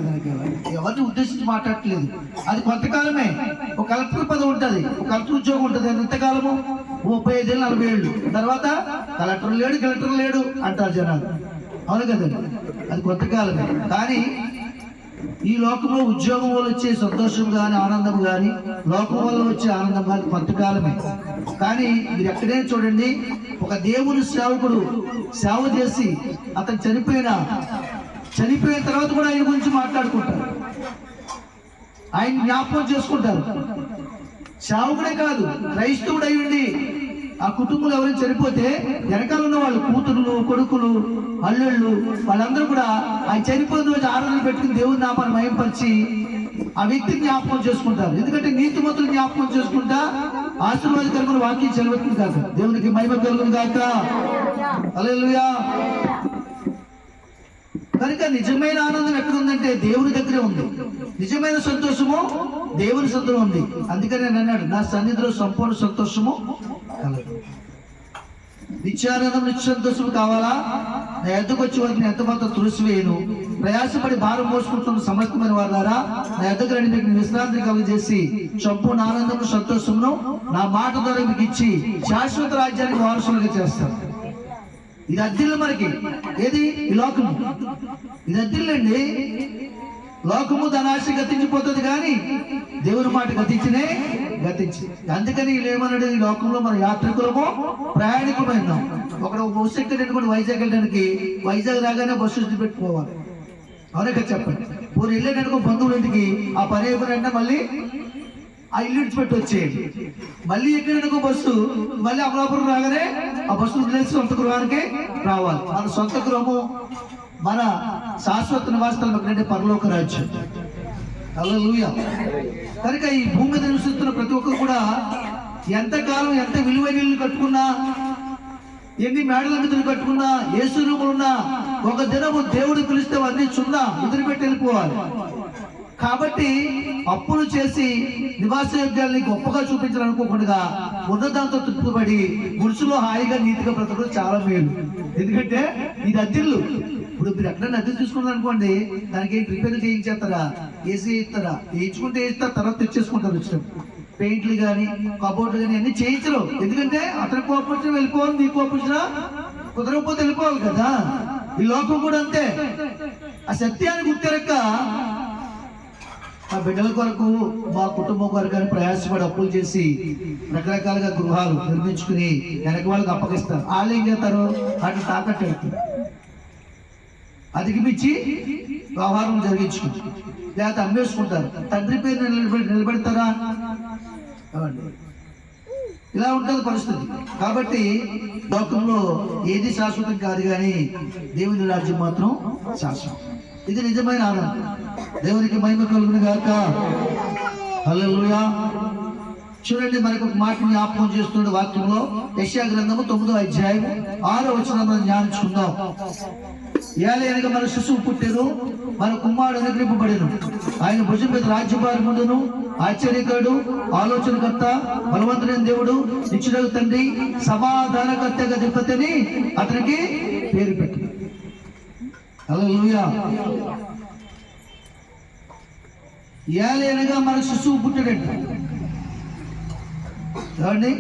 దానికి ఎవరిని ఉద్దేశించి మాట్లాడట్లేదు. అది కొంతకాలమే. ఒక కలెక్టర్ పదవి ఉంటుంది, ఒక కలెక్టర్ ఉద్యోగం ఉంటుంది. అది ఎంతకాలము? 35 ఏళ్ళు 40 ఏళ్ళు. తర్వాత కలెక్టర్ లేడు అంటారు జనాలు. అవును కదండి, అది కొంతకాలమే. కానీ ఈ లోకంలో ఉద్యోగం వల్ల వచ్చే సంతోషం కానీ ఆనందం కానీ, లోకం వల్ల వచ్చే ఆనందం కానీ కొంతకాలమే. కానీ మీరు ఎక్కడైనా చూడండి, ఒక దేవుని సేవకుడు సేవ చేసి అతను చనిపోయిన తర్వాత కూడా ఆయన గురించి మాట్లాడుకుంటారు, ఆయన జ్ఞాపకం చేసుకుంటారు. సేవకుడే కాదు, క్రైస్తవుడు అయ్యండి ఆ కుటుంబంలో ఎవరైనా చనిపోతే వెనకాల ఉన్న వాళ్ళు కూతురులు, కొడుకులు, అల్లుళ్ళు వాళ్ళందరూ కూడా ఆయన చనిపోయిన రోజు ఆరాధన పెట్టుకుని దేవుని నామాన్ని మహిమపరిచి ఆ వ్యక్తిని జ్ఞాపకం చేసుకుంటారు. ఎందుకంటే నీతిమంతులు జ్ఞాపకం చేసుకుంటా ఆశీర్వాదకరమైన వాక్యం చెలవుతుంది కాక. దేవునికి మహిమ కలుగును గాక. హల్లెలూయా. కనుక నిజమైన ఆనందం ఎక్కడుందంటే దేవుని దగ్గరే ఉంది. నిజమైన సంతోషము దేవుని సొంతం ఉంది. అందుకని నేను అన్నాడు, నా సన్నిధిలో సంపూర్ణ సంతోషము కలదు. నిత్యానందం, నిత్య సంతోషము కావాలా? నా ఎద్దకు వచ్చి వారికి ఎంత మాత్రం తులసివేయను. ప్రయాసపడి భారం మోసుకుంటున్న సమస్తమైన వారి ద్వారా నా ఎద్దకు రండి, మీకు విశ్రాంతి కలుగజేసి సంపూర్ణ ఆనందము సంతోషమును నా మాట ద్వారా మీకు ఇచ్చి శాశ్వత రాజ్యానికి వారసులుగా చేస్తాను. ఇది అద్దిల్లు మనకి. ఏది? ఈ లోకము. ఇది అద్దిల్లండి. లోకము ధనాశ గతించిపోతుంది, కానీ దేవుని మాట గతించి. అందుకని ఏమన్నాడు, ఈ లోకంలో మన యాత్రికులము ప్రయాణికులమైనాం. ఒకడు బస్సు ఎక్కడానికి వైజాగ్ వెళ్ళడానికి, వైజాగ్ రాగానే బస్సు పెట్టుకోవాలి. అవునే కదా చెప్పండి. పూర్వం వెళ్ళేటనుకో బంధువుల ఇంటికి, ఆ పని అయిపోయినంటే మళ్ళీ ఆ ఇల్లు విడిచిపెట్టి వచ్చేయండి. మళ్ళీ ఎక్కడనుకో బస్సు, మళ్ళీ అమలాపురం రాగానే ఆ బస్సు వదిలేసి సొంత గృహానికి రావాలి. మన సొంత గృహము మన శాశ్వత నివాసాలు ఎక్కడంటే పరలోక రాజ్యం. హల్లెలూయా. కనుక ఈ భూమి మీద నివసిస్తున్న ప్రతి ఒక్కరు కూడా ఎంతకాలం ఎంత విలువైన ఇల్లు కట్టుకున్నా, ఎన్ని మేడల మీద కట్టుకున్నా, ఏ రూములున్నా, ఒక దినము దేవుడు పిలిస్తే అన్ని చున్నా వదిలిపెట్టి వెళ్ళిపోవాలి. కాబట్టి అప్పులు చేసి నివాస యోగ్యాన్ని గొప్పగా చూపించాలనుకోకుండా ఉన్నదాంతో తృప్తిపడి గుడిసెలో హాయిగా నీతిగా బ్రతకడం చాలా మేలు. ఎందుకంటే ఇది అద్దిల్లు. ఇప్పుడు మీరు ఎక్కడైనా అద్దె తీసుకున్నారు అనుకోండి, దానికి రిపేర్ చేయించేస్తారా, ఏసీ ఇస్తారా, వేయించుకుంటే వేస్తారు, తర్వాత తెచ్చేసుకుంటారు. వచ్చినప్పుడు పెయింట్లు కానీ కబోర్డులు కానీ అన్ని చేయించరు. ఎందుకంటే అతని కోపం వెళ్ళిపోవాలి, నీ కోపం కుదరకపోతే వెళ్ళిపోవాలి కదా. ఈ లోకం కూడా అంతే. ఆ సత్యాన్ని గుర్తెరక్క ఆ బిడ్డల కొరకు, మా కుటుంబం కొరకు అని ప్రయాసపడి అప్పులు చేసి రకరకాలుగా గృహాలు నిర్మించుకుని వెనక వాళ్ళకి అప్పగిస్తారు. వాళ్ళు ఏం చేస్తారు, వాటిని తాకట్టు పెడతారు, అధిగమించి వ్యవహారం జరిగించుకుంటారు, లేకపోతే అమ్మేసుకుంటారు. తండ్రి పేరు నిలబెడతారా? ఇలా ఉంటుంది పరిస్థితి. కాబట్టి లోకంలో ఏది శాశ్వతం కాదు, కానీ దేవుని రాజ్యం మాత్రం శాశ్వతం. ఇది నిజమైన ఆనందం. దేవునికి మహిమ కలుగును గాక. హల్లెలూయా. చూడండి, మనకు ఒక మాట జ్ఞాపకం చేస్తున్న వాక్యంలో యెషయా గ్రంథము 9వ అధ్యాయం 6వ వచనం ధ్యానించుకుందాం. ఏలయనగా మన శిశువు పుట్టెను, మన కుమారుడు అనుగ్రహింపబడెను, ఆయన భుజం మీద రాజ్యభారం ఉండును, ఆశ్చర్యకరుడు, ఆలోచనకర్త, బలవంతుడైన దేవుడు, నిత్యుడగు తండ్రి, సమాధానకర్తగా అధిపతిని అతనికి పేరు పెట్టు. హల్లెలూయా. ఏలయనగా మన శిశువు పుట్టడంట. ఏమండి,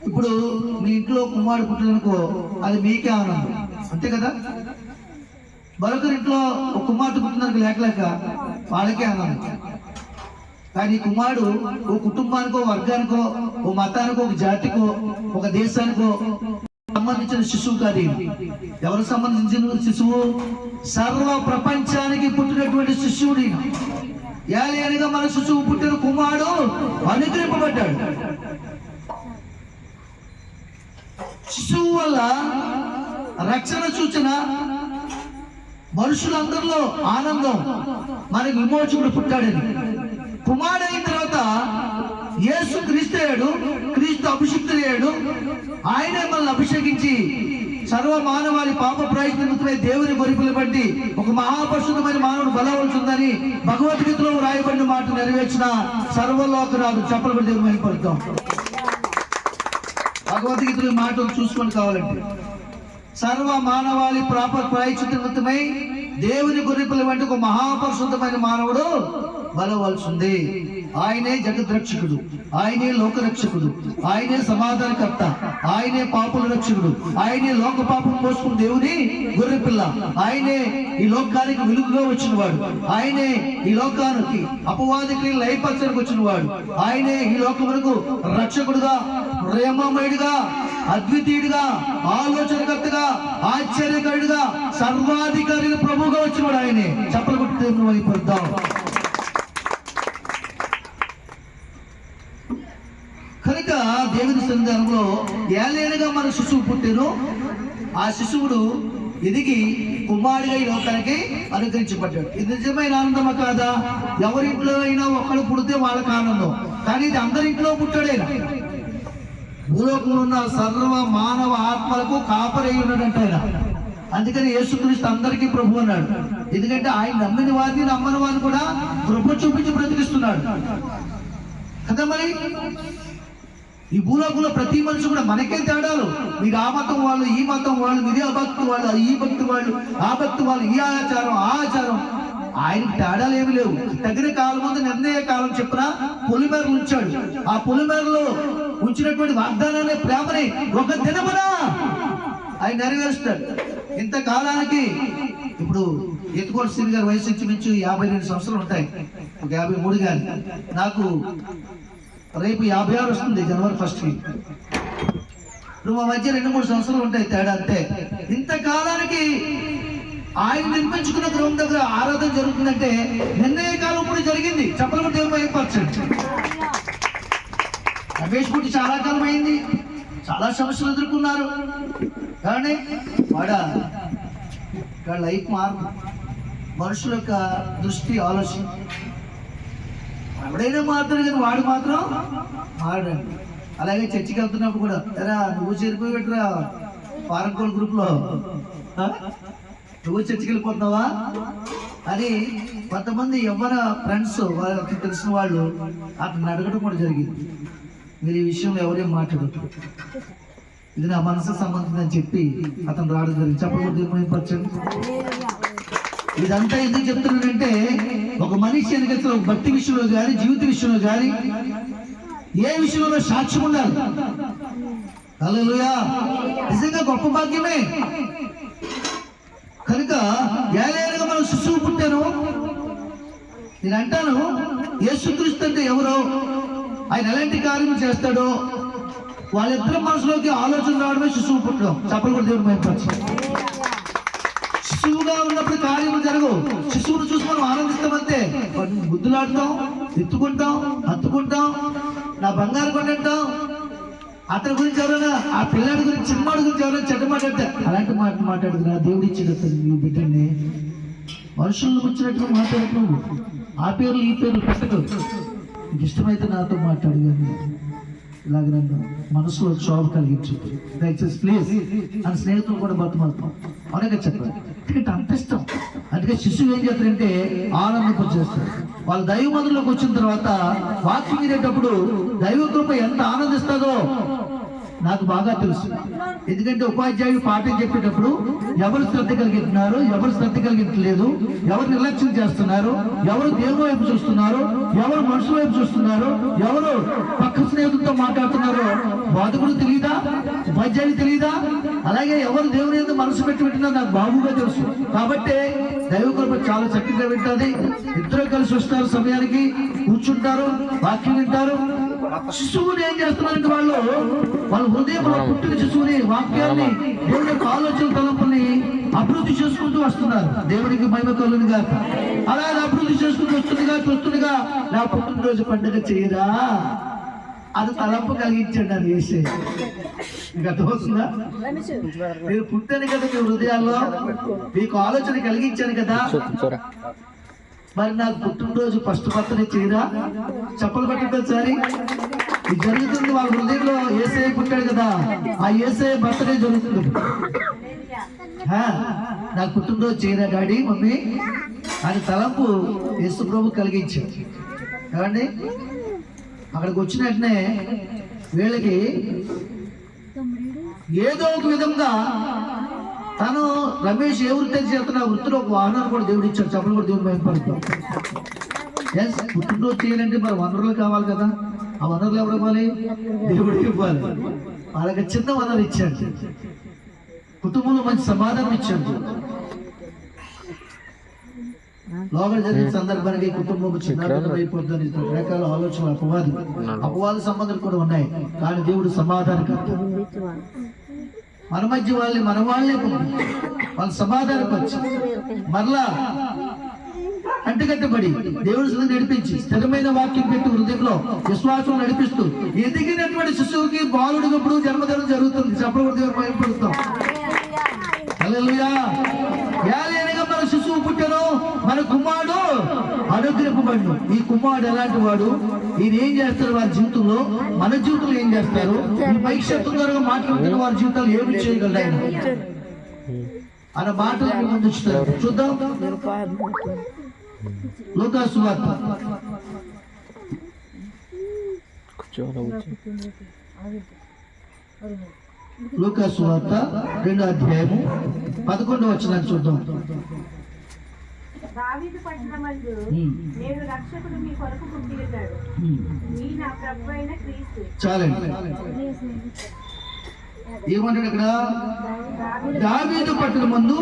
ఇప్పుడు మీ ఇంట్లో కుమారుడు పుట్టిననుకో, అది మీకే ఆనందం, అంతే కదా. మరొకరి ఇంట్లో ఒక కుమార్తె పుట్టినందుకు లేక వాళ్ళకే ఆనందం. కానీ కుమారుడు ఓ కుటుంబానికో, వర్గానికో, ఓ మతానికో, ఒక జాతికో, ఒక దేశానికో సంబంధించిన శిశువు కాదు. ఎవరికి సంబంధించిన శిశువు? సర్వ ప్రపంచానికి పుట్టినటువంటి శిశువుని. ఏలయనగా మన శిశువు పుట్టిన కుమారుడు అనుగ్రహింపబడ్డాడు. శిశువు వల్ల రక్షణ సూచన, మనుషులందరిలో ఆనందం, మనకి విమోచకుడు పుట్టాడని. కుమారుడు అయిన తర్వాత యేసు క్రీస్తు అయ్యాడు, క్రీస్తు అభిషిక్తుడయ్యాడు. ఆయనే మనల్ని అభిషేకించి సర్వ మానవాళి పాప ప్రయత్నమై దేవుని గొరిపులు బట్టి ఒక మహాపరిశుద్ధమైన మానవుడు బలవలసిందని భగవద్గీతలో రాయబడిన మాట నెరవేర్చిన సర్వలోకరాజు చెప్పలు బట్టి దేవుని పడతాం. భగవద్గీతలో మాటలు చూసుకొని కావాలంటే సర్వ మానవాళి పాప ప్రాయశ్చిత్తమై దేవుని గొర్రెపిల్ల వంటి ఒక మహాపరిశుద్ధమైన మానవుడు బలవలసింది. ఆయనే జగద్రక్షకుడు, ఆయనే లోకరక్షకుడు, ఆయనే సమాధానకర్త, ఆయనే పాపుల రక్షకుడు, ఆయనే లోక పాపం మోసుకున్న దేవుని గొర్రెపిల్ల, ఆయనే ఈ లోకానికి వెలుగుగా వచ్చిన వాడు, ఆయనే ఈ లోకానికి అపవాదికి లయపరచడానికి వచ్చిన వాడు, ఆయనే ఈ లోకమునకు రక్షకుడుగా, ప్రేమమయుడిగా, అద్వితీయుడిగా, ఆలోచనకర్తగా, ఆశ్చర్యకరుడుగా, సర్వాధికారి ప్రభువుగా వచ్చినవాడు ఆయనే. చప్పలు కొట్టి వైపడతాం. కనుక దేవుని సన్నిధానంలో ఏలేనుగా మన శిశువు పుట్టాను. ఆ శిశువుడు ఎదిగి కుమారుడిగా ఈ లోకానికి అనుగ్రహించబడ్డాడు. ఇది నిజమైన ఆనందమా కాదా? ఎవరింట్లో అయినా ఒక్కడు పుడితే వాళ్ళకి ఆనందం, కానీ ఇది అందరింట్లో పుట్టాడైనా. భూలోకంలో ఉన్న సర్వ మానవ ఆత్మలకు కాపరై ఉన్నాడంట ఆయన. అందుకని యేసుక్రీస్తు అందరికీ ప్రభు అన్నాడు. ఎందుకంటే ఆయన నమ్మిన వారిని నమ్మని వారిని కూడా కృప చూపించి బ్రతికిస్తున్నాడు కదా. మరి ఈ భూలోకంలో ప్రతి మనిషి కూడా మనకే తేడాలు. మీరు ఆ మతం వాళ్ళు, ఈ మతం వాళ్ళు, మీరు ఆ భక్తి వాళ్ళు, ఈ భక్తి వాళ్ళు, ఆ భక్తి వాళ్ళు, ఈ ఆచారం ఆ ఆచారం. ఆయనకి తేడాలు ఏమి లేవు. తగిన కాలం ముందు నిర్ణయ కాలం చెప్పిన పొలిమేరలు ఉంచాడు. ఆ పొలిమేరలో ఉంచినటువంటి వాగ్దానాన్ని, ప్రేమని ఒక దినమున ఆయన నెరవేరుస్తాడు. ఇంతకాలానికి ఇప్పుడు ఎత్తుకోట శ్రీ గారి వయసు ఇంచుమించు 52 సంవత్సరాలు ఉంటాయి, ఒక 53 కానీ. నాకు రేపు 56 వస్తుంది, జనవరి 1కి. నువ్వు మా మధ్య 2-3 సంవత్సరాలు ఉంటాయి తేడా, అంతే. ఇంతకాలానికి ఆయన నిర్మించుకున్న గృహం దగ్గర ఆరాధన జరుగుతుందంటే నిర్ణయ కాలం ఇప్పుడు జరిగింది. చెప్పలు దేవుడు ఏర్పరచండి. రమేష్ పుట్టి చాలా కాలం అయింది, చాలా సమస్యలు ఎదుర్కొన్నారు, కానీ వాడ లైఫ్ మార్పు, మనుషుల యొక్క దృష్టి, ఆలోచన. ఎవడైనా మారుతాడు కానీ వాడు మాత్రం మారడండి. అలాగే చర్చికి వెళ్తున్నప్పుడు కూడా, ఎరా నువ్వు చేరిపోయి పెట్టరా పారంకోల్ గ్రూప్లో, నువ్వు చర్చికి వెళ్ళిపోతున్నావా అని కొంతమంది యవ్వన ఫ్రెండ్స్, వాళ్ళకి తెలిసిన వాళ్ళు అతను అడగడం కూడా జరిగింది. మీరు ఈ విషయంలో ఎవరేం మాట్లాడతారు, ఇది నా మనసుకు సంబంధించిందని చెప్పి అతను రావడం జరిగింది. చెప్పకూడదు. ఇదంతా ఎందుకు చెప్తున్నానంటే, ఒక మనిషి వెనక భక్తి విషయంలో కానీ, జీవిత విషయంలో కానీ, ఏ విషయంలో సాక్ష్యం ఉండాలి. హల్లెలూయా, నిజంగా గొప్ప భాగ్యమే. కనుక ఏలేనుగా మనం శిశువు పుట్టాను. నేను అంటాను, యేసుక్రీస్తు అంటే ఎవరో, ఆయన ఎలాంటి కార్యం చేస్తాడో వాళ్ళిద్దరి మనసులోకి ఆలోచన రావడమే శిశువు పుట్టడం. చెప్పలు కూడా దేవుడు మైపరచాలి. శిశువుగా ఉన్నప్పుడు కార్యములు జరగవు. శిశువును చూసి మనం ఆనందిస్తామంతే. బుద్ధులాడతాం, ఎత్తుకుంటాం, హత్తుకుంటాం, నా బంగారు కొండంటాం. అతని గురించి ఎవరైనా, ఆ పిల్లాడి గురించి, చిన్నవాడి గురించి ఎవరైనా చెడ్డ మాట్లాడితే అలాంటి మాట మాట్లాడుతున్నా. దేవుడు ఇచ్చేటప్పుడు నువ్వు బిడ్డని మనుషులను వచ్చినట్టు మాట్లాడుతూ ఆ పేర్లు ఈ పేర్లు పెట్టకు. నీకు ఇష్టమైతే నాతో మాట్లాడు, కానీ ఇలాగ నన్ను మనసులో క్షోభ కలిగించు దయచేసి ప్లీజ్ అని స్నేహితులు కూడా బతుమాలుతాం. అలాగే చెప్పాలి, ఎందుకంటే అంత ఇష్టం. అందుకే శిశువు ఏం చేస్తారంటే ఆనందం చేస్తారు. వాళ్ళు దైవ మందిరంలోకి వచ్చిన తర్వాత వాక్యం వినేటప్పుడు దైవ కృప ఎంత ఆనందిస్తుందో నాకు బాగా తెలుసు. ఎందుకంటే ఉపాధ్యాయుడు పాఠం చెప్పేటప్పుడు ఎవరు శ్రద్ధ కలిగిస్తున్నారు, ఎవరు శ్రద్ధ కలిగించలేదు, ఎవరు నిర్లక్ష్యం చేస్తున్నారు, ఎవరు దేవుని వైపు చూస్తున్నారు, ఎవరు మనుషుల వైపు చూస్తున్నారు, ఎవరు పక్క స్నేహితులతో మాట్లాడుతున్నారో బోధకుడు తెలియదా, ఉపాధ్యాయుడు తెలియదా, అలాగే ఎవరు దేవుని మీద మనసు పెట్టినా నాకు బాగుగా తెలుసు. కాబట్టి దైవ కృప చాలా చక్కగా వింటుంది. ఇద్దరు కలిసి వస్తారు, సమయానికి కూర్చుంటారు, వాక్యం వింటారు. శిశువుని ఏం చేస్తున్నారంటే వాళ్ళ హృదయంలో పుట్టిన శిశువుని, వాక్యాన్ని, దేవుని యొక్క ఆలోచన తలంపుల్ని అభివృద్ధి చేసుకుంటూ వస్తున్నారు. దేవునికి మహిమ కలుగునుగా. అలాగే అభివృద్ధి చేసుకుంటూ వస్తుండగా నా పుట్టినరోజు పండుగ చేయరా అది తలంపు కలిగించండి అని వేసే. మీకు అర్థమవుతుందా? మీరు పుట్టాను కదా మీ హృదయాల్లో, మీకు ఆలోచన కలిగించాను కదా, మరి నాకు పుట్టినరోజు ఫస్ట్ బర్త్డే చేయరా? చెప్పలు పట్టింది ఒకసారి. ఇది జరుగుతుంది వాళ్ళ హృదయంలో. యేసయ్య పుట్టాడు కదా, ఆ యేసయ్య బర్త్డే జరుగుతుంది. నాకు పుట్టినరోజు చేయరా డాడీ, మమ్మీ అని తలంపు యేసు ప్రభు కలిగించాడు. ఏమండి, అక్కడికి వచ్చిన వెంటనే వీళ్ళకి ఏదో ఒక విధంగా తను రమేష్ ఏ వృత్తి చేస్తున్న ఆ వృత్తిలో ఒక వాహనాన్ని కూడా దేవుడు ఇచ్చాడు. చెప్పలు కూడా దేవుడు భయపడతాం. ఎస్, పుట్టినరోజు చేయాలంటే మరి వనరులు కావాలి కదా. ఆ వనరులు ఎవరు ఇవ్వాలి? దేవుడు ఇవ్వాలి. వాళ్ళకి చిన్న వనరు ఇచ్చాడు, కుటుంబంలో మంచి సమాధానం ఇచ్చాడు. లోపల జరిగిన సందర్భానికి కుటుంబం చిన్న అయిపోతుంది. రకరకాల ఆలోచనలు, అపవాద సంబంధాలు కూడా ఉన్నాయి. కానీ దేవుడు సమాధానకర్త. మన మధ్య వాళ్ళని మన వాళ్ళే వాళ్ళ సమాధానపరిచి మరలా అంటుకట్టబడి దేవుడి నడిపించి స్థిరమైన వాక్యం పెట్టి హృదయంలో విశ్వాసం నడిపిస్తూ ఎదిగినటువంటి శిశువుకి బాలుడినప్పుడు జన్మదినం జరుగుతుంది. చెప్పకూడదు, దేవుడు భయపడుతాం. హల్లెలూయా. మన శిశువు పుట్టను, మన కుమారుడు అనుగ్రహపడు. ఈ కుమారుడు ఎలాంటి వాడు, ఈయన ఏం చేస్తారు వారి జీవితంలో, మన జీవితంలో ఏం చేస్తారు, ఈ భవిష్యత్తు ద్వారా మాట్లాడుతున్న వారి జీవితాలు ఏమి చేయగలరు ఆయన అన్న మాటలు ముందు చూద్దాం. లూకా సువార్త లూకా సువార్త 2వ అధ్యాయము 11వ వచనాన్ని చూద్దాం. దావీదు పట్టణమందు నేడు రక్షకుడు మీ కొరకు పుట్టి ఉన్నాడు, ఈయన ప్రభువైన క్రీస్తు. చాలండి. ఏమంటాడు ఇక్కడ? దావీదు పట్టణమందు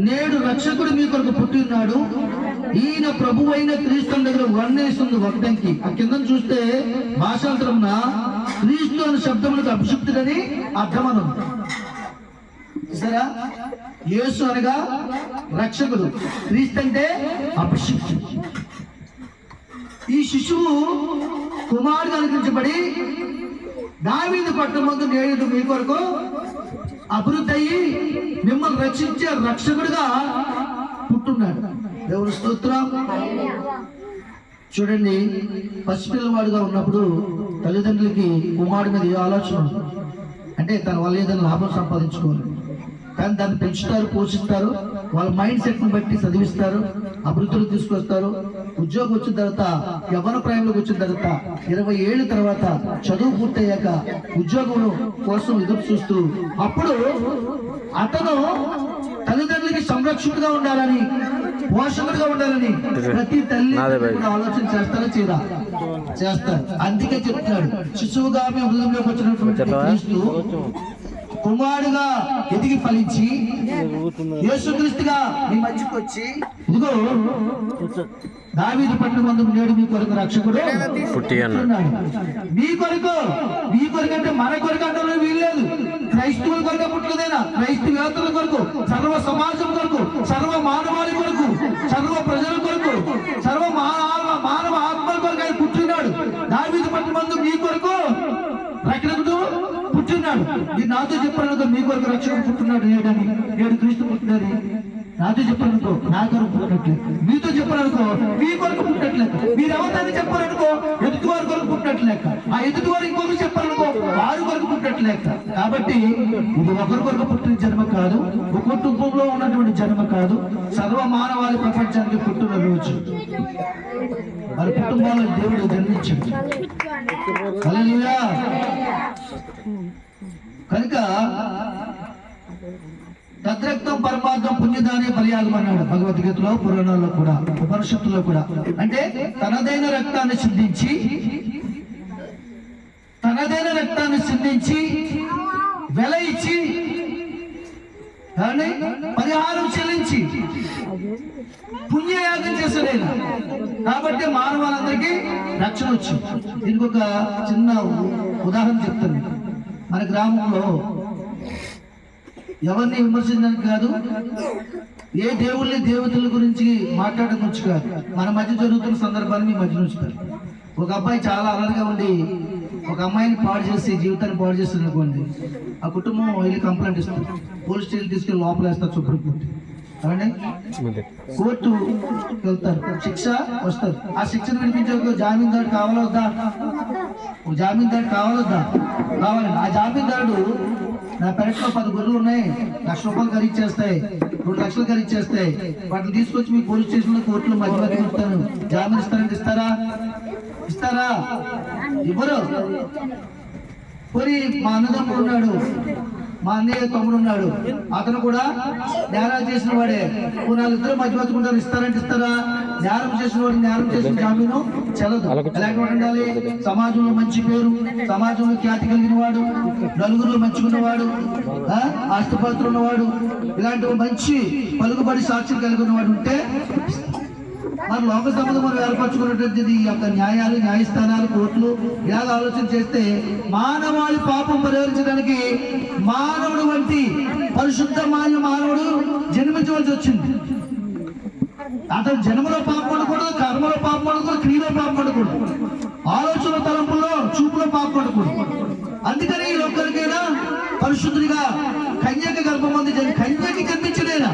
నేడు రక్షకుడు మీ కొరకు పుట్టి ఉన్నాడు, ఈయన ప్రభువైన క్రీస్తు దగ్గర వర్ణేస్తుంది ఒకటంకి. ఆ కింద చూస్తే భాషాంతరమున క్రీస్తు అనే శబ్దములకు అభిషిక్తుడని అర్థమను. సరే, యేసు అనగా రక్షకుడు, క్రీస్తు అంటే అభిషిక్తుడు. ఈ శిశువు కుమారుడు అనుకరించబడి దావీదు పట్టణమందు నేడు మీ కొరకు అభివృద్ధి అయ్యి మిమ్మల్ని రక్షించే రక్షకుడుగా పుట్టున్నాడు. దేవుని స్తోత్రం. చూడండి, పసిపిల్లవాడుగా ఉన్నప్పుడు తల్లిదండ్రులకి కుమారుడి మీద ఏ ఆలోచన అంటే తన వల్ల ఏదైనా లాభం సంపాదించుకోవాలి. కానీ దాన్ని పెంచుతారు, పోషిస్తారు, వాళ్ళ మైండ్ సెట్ ని బట్టి చదివిస్తారు, అభివృద్ధిలో తీసుకొస్తారు. ఉద్యోగం వచ్చిన తర్వాత, యవ్వన ప్రాయంలోకి వచ్చిన తర్వాత, 20 ఏళ్ళ తర్వాత చదువు పూర్తయ్యాక ఉద్యోగం కోసం ఎదురు చూస్తూ అప్పుడు అతను తల్లిదండ్రులకి సంరక్షకుడుగా ఉండాలని, పోషకుడుగా ఉండాలని ప్రతి తల్లి ఆలోచన చేస్తారా? చేయరా? చేస్తారు. అందుకే చెప్తున్నాడు, శిశువుగా మీ హృదయంలోకి వచ్చినటువంటి క్రీస్తు కుమారుడుగా ఎదిగి ఫలించి యేసుక్రీస్తుగా మీ మధ్యకి వచ్చి ఇదిగో దావీదు పట్టణమందు నేడు మీ కొరకు రక్షకుడు పుట్టినాడు. మీ కొరకు అంటే మన కొరకు అంటే వీల్లేదు. క్రైస్తవుల కొరకు పుట్టలేదైనా, క్రైస్తవేతల కొరకు, సర్వ సమాజం కొరకు, సర్వ మానవాళి కొరకు, సర్వ ప్రజల కొరకు, సర్వ మానవ ఆత్మల కొరకు ఆయన పుట్టినాడు. దావీదు పట్టణమందు మీ కొరకు రక్షకుడు పుట్టినాడు. ఇది నాతో చెప్పాను, మీ కొరకు రక్షకుడు పుట్టినాడు నేడని, నేడు క్రీస్తు పుట్టినది. నాతో చెప్పాలనుకో నా కొరకు పుట్టినట్లేదు, మీతో చెప్పాలనుకో మీ కొరకు పుట్టినట్లేదు, మీరు ఎవరిని చెప్పాలనుకో ఎదుటి వారి కొరకు పుట్టినట్లేక, ఆ ఎదుటి వారు ఇంకొకరు చెప్పాలనుకో వారి కొరకు పుట్టినట్లేక. కాబట్టి ఇది ఒకరి కొరకు పుట్టిన జన్మ కాదు, ఒక కుటుంబంలో ఉన్నటువంటి జన్మ కాదు, సర్వ మానవాళి ప్రపంచానికి పుట్టిన రోజు. వారి కుటుంబాల్లో దేవుడు జన్మించాడు. హల్లెలూయా. కనుక తద్రక్తం పరమార్థం పుణ్యదానే బలియాగం అన్నాడు భగవద్గీతలో, పురాణాల్లో కూడా, ఉపనిషత్తులో కూడా. అంటే తనదైన రక్తాన్ని సిందించి వెల ఇచ్చి పరిహారం చెల్లించి పుణ్యయాగం చేశాడు. కాబట్టి మానవాళ్ళందరికీ రక్షణ వచ్చింది. దీనికి ఒక చిన్న ఉదాహరణ చెప్తాను. మన గ్రామంలో ఎవరిని విమర్శించడానికి కాదు, ఏ దేవుళ్ళని దేవతల గురించి మాట్లాడడం గురించి కాదు, మన మధ్య జరుగుతున్న సందర్భాన్ని మీ మధ్య ఉంచుతారు. ఒక అబ్బాయి చాలా అలర్గా ఉండి ఒక అమ్మాయిని పాడు చేసి జీవితాన్ని పాడు చేస్తుంది అనుకోండి, ఆ కుటుంబం వెళ్ళి కంప్లైంట్ ఇస్తుంది, పోలీస్ స్టేషన్ తీసుకెళ్ళి లోపల వేస్తారు, సుప్రీంకోర్టు కోర్టు వెళ్తారు, శిక్ష వస్తారు. ఆ శిక్షను వినిపించే జామీందారు కావాలొద్దా? జామీందారు కావాలండి. ఆ జామీందారుడు నా పెరట్లో 10 గొర్రెలు ఉన్నాయి, ₹1,00,000 ఖరీచేస్తాయి, 2 లక్షలు ఖరీచేస్తాయి, వాటిని తీసుకొచ్చి మీ పోలీస్ స్టేషన్ లో కోర్టులో మధ్య ఇస్తాను, జామీన్ ఇస్తారంటే ఇస్తారా? ఇవ్వరు. పోనీ మా అన్నదమ్ముడు ఉన్నాడు, మా అన్నయ్య తమ్ముడు ఉన్నాడు, అతను కూడా నేరాలు చేసిన వాడే. ఇద్దరు మధ్య బతుకుంటారు, ఇస్తారంటే ఇస్తారా? నేరం చేసిన వాడు నేరం చేసిన జామీను చెల్లదు. ఎలాంటి వాడు ఉండాలి? సమాజంలో మంచి పేరు, సమాజంలో ఖ్యాతి కలిగిన వాడు, నలుగురిలో మంచుకున్నవాడు, ఆస్తిపాత్రులు ఉన్నవాడు, ఇలాంటి మంచి పలుకుబడి సాక్ష్యం కలిగిన వాడు ఉంటే మన లోక సంబంధం మనం ఏర్పరచుకున్నటువంటిది ఈ యొక్క న్యాయాలు, న్యాయస్థానాలు, కోర్టులు ఇలాగ ఆలోచన చేస్తే మానవాళి పాపం పరిహరించడానికి మానవుడు వంటి పరిశుద్ధమైన మానవుడు జన్మించవలసి వచ్చింది. అతను జన్మలో పాపం పడకూడదు, కర్మలో పాపం పడకూడదు, క్రియలో పాపం పడకూడదు, ఆలోచన తలంపులో చూపులో పాపం పడకూడదు. అందుకని ఈ లోకానికైనా పరిశుద్ధుడిగా కన్యక గర్భం ఉంది, కన్యకి జన్మించడేనా?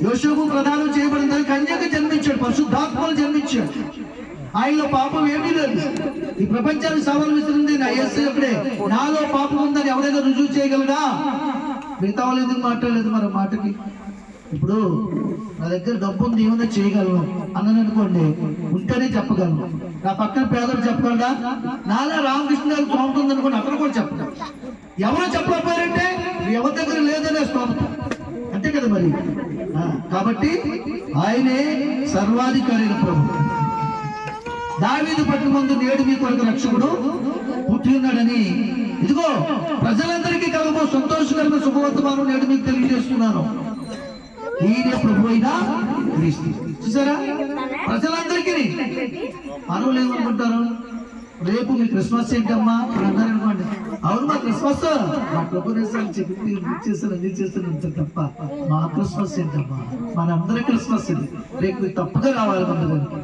యోసేపు ప్రదానం చేయబడిందని కన్యకి జన్మించాడు, పరిశుద్ధాత్మలు జన్మించాడు. ఆయనలో పాపం ఏమీ లేదు. ఈ ప్రపంచానికి సవాలు విసిరింది నా యేసు ఒకడే. నాలో పాపం ఉందని ఎవరైనా రుజువు చేయగలడా? మిగతా వాళ్ళు ఎందుకు మాట్లాడలేదు మరి మాటకి? ఇప్పుడు నా దగ్గర డబ్బు ఉంది, ఏమైనా చేయగలను అన్నది అనుకోండి, ఉంటేనే చెప్పగలను. నా పక్కన పేదలు చెప్పగలరా? నాలా రామకృష్ణ గారికి బాగుంటుంది అనుకోండి, అక్కడ కూడా చెప్పగలను. ఎవరో చెప్పలేకపోయారంటే ఎవరి దగ్గర లేదనే స్తోత్రం, అంతే కదా మరి. కాబట్టి ఆయనే సర్వాధికారి ప్రభు. దావీదు పట్టు ముందు నేడు మీ కొరకు రక్షకుడు పుట్టి ఉన్నాడని, ఇదిగో ప్రజలందరికీ కలగబో సంతోషకరమైన శుభవర్తమానం నేడు మీకు తెలియజేస్తున్నాను. ఈయనే ప్రభు అయినా క్రీస్తు. చూసారా? ప్రజలందరికీ. మనవులు ఏమనుకుంటారు? రేపు మీ క్రిస్మస్ ఏంటమ్మా అని అన్నారు అనుకోండి. అవును, మా క్రిస్మస్ మా ప్రభుత్వం చెప్పి చేస్తాను అంత తప్ప మా క్రిస్మస్ ఏంటమ్మా, మనందరి క్రిస్మస్ ఇది. రేపు మీరు తప్పగా రావాలి మన దగ్గరికి.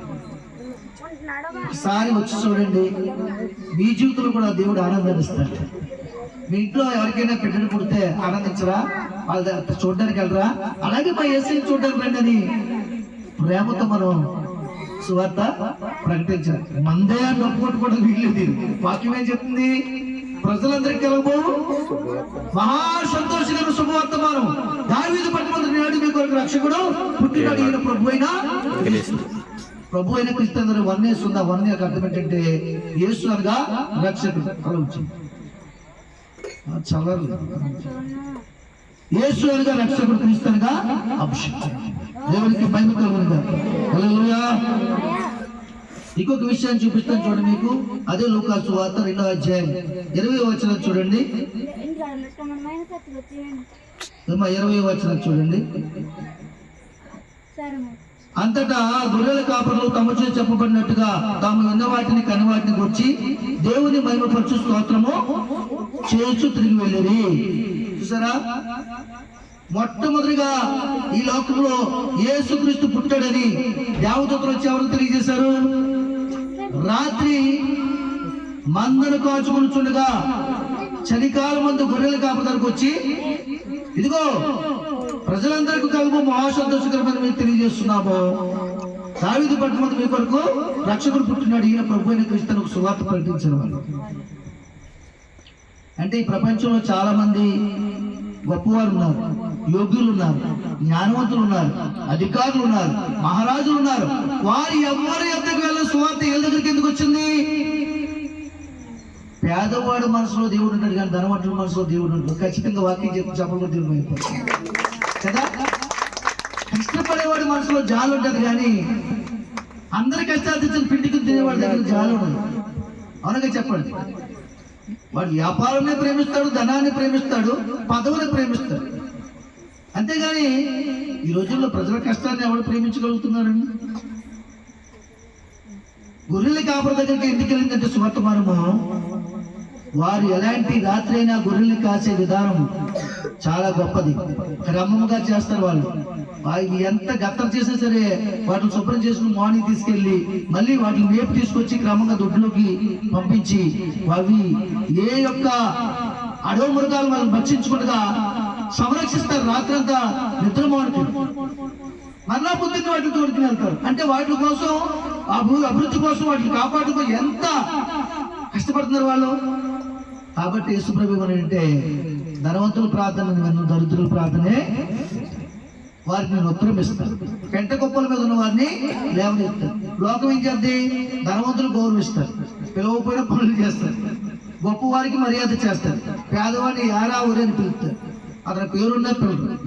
ఒకసారి వచ్చి చూడండి, మీ జీవితంలో కూడా దేవుడు ఆనందాన్ని ఇస్తాడు. మీ ఇంట్లో ఎవరికైనా బిడ్డలు పుడితే ఆనందించరా? వాళ్ళ చూడడానికి వెళ్ళరా? అలాగే మా యేసుని చూడడానికి రండి అని ప్రేమతో మనం సువార్త ప్రకటించాలి. మందే నొప్పుకొట్టుకోవడం వీల్లేదు. వాక్యం ఏం చెప్తుంది? ప్రజలందరికీ కలగబో మహా సంతోషమైన శుభవర్తమానం, దావీదు పట్టణమందు నేడు మీ కొరకు రక్షకుడు పుట్టినాడు, ఈయన ప్రభు అయిన ప్రభు అయిన క్రీస్తు. అందరూ వన్నేస్ ఉందా? వన్ యొక్క అర్థం ఏంటంటే యేసు అనగా రక్షకుడు. చల్లరు. యేసు అనగా రక్షకుడు, క్రీస్తు అనగా అభిషేకం. దేవునికి మహిమ కలుగునుగా. హల్లెలూయా. ఇంకొక విషయాన్ని చూపిస్తాను చూడండి మీకు. అదే లూకాసు సువార్త 2వ అధ్యాయం 20వ వచనం చూడండి. 20వ వచనం చూడండి. అంతటా గొర్రెల కాపరులు తమ చేత చెప్పబడినట్టుగా తాము విన్న వాటిని కని వాటిని గురించి దేవుని మహిమపరచు స్తోత్రము చేస్తూ తిరిగి వెళ్ళేది. చూసారా? మొట్టమొదటిగా ఈ లోకంలో యేసుక్రీస్తు పుట్టాడని దేవదూతలు వచ్చి ఎవరు తెలియజేశారు? రాత్రి మందను కాచుకుంటుండగా చలికాలం మందు గొర్రెల కాపు దగ్గరకు వచ్చి, ఇదిగో ప్రజలందరికీ కలుగు మహాసంతోషకరమైన మీకు తెలియజేస్తున్నాము, దావీదు పట్టణమందు మీ కొరకు రక్షకుడు పుట్టినాడు, ఈయన ప్రభు అయిన క్రీస్తును సువార్త ప్రకటించిన వాళ్ళు. అంటే ఈ ప్రపంచంలో చాలా మంది గొప్పవారు ఉన్నారు, యోగ్యులు ఉన్నారు, జ్ఞానవంతులు ఉన్నారు, అధికారులు ఉన్నారు, మహారాజులు ఉన్నారు. వారు ఎవరి ఎద్దకు వెళ్ళిన సువార్త ఏ దగ్గరికి ఎందుకు వచ్చింది? పేదవాడు మనసులో దేవుడు ఉంటాడు, కానీ ధనవంతుడు మనసులో దేవుడు ఉంటాడు. ఖచ్చితంగా వాక్యం చెప్పడం దేవుడు అయిపోతుంది కదా. కష్టపడేవాడు మనసులో జాలు ఉంటుంది, కానీ అందరి కష్టాలు తెచ్చిన పిండికి తినేవాడి దగ్గర జాలు ఉండదు. అవునగా చెప్పండి. వాడు వ్యాపారాన్ని ప్రేమిస్తాడు, ధనాన్ని ప్రేమిస్తాడు, పదవిని ప్రేమిస్తాడు. అంతేగాని ఈ రోజుల్లో ప్రజల కష్టాన్ని ఎవరు ప్రేమించగలుగుతున్నారండి? గొర్రెల కాపరి దగ్గరికి ఎందుకు వెళ్ళిందంటే సువర్తమానము, వారు ఎలాంటి రాత్రి అయినా గొర్రెల్ని కాసే విధానం చాలా గొప్పది. క్రమంగా చేస్తారు వాళ్ళు. వారికి ఎంత గత్తర చేసినా సరే వాటిని శుభ్రం చేసుకుని మార్నింగ్ తీసుకెళ్లి మళ్ళీ వాటిని మేపు తీసుకొచ్చి క్రమంగా దొడ్లోకి పంపించి అవి ఏ యొక్క అడవి మృగాలు వాళ్ళని భక్షించుకుంటగా సంరక్షిస్తారు. రాత్రంతా నిద్రమోనికి మరలా పొద్దున్న వాటిని తోడుకుని వెళ్తారు. అంటే వాటి కోసం అభివృద్ధి కోసం వాటిని కాపాడుకో ఎంత కష్టపడుతున్నారు వాళ్ళు. కాబట్టి యేసుప్రభు అంటే ధనవంతుల ప్రార్థన విన్ను, దరిద్రుల ప్రార్థనే వారికి నేను ఉత్తరం ఇస్తాను. పెంట కుప్పల మీద ఉన్న వారిని లేవనెత్తారు. లోకం ఏం చేద్ది? ధనవంతులు గౌరవిస్తారు, పిలవపోయిన పనులు చేస్తారు. గొప్పవారికి మర్యాద చేస్తారు, పేదవాడిని యారా ఊరి అని పిలుస్తారు. అతని పేరున్న పిల్లలు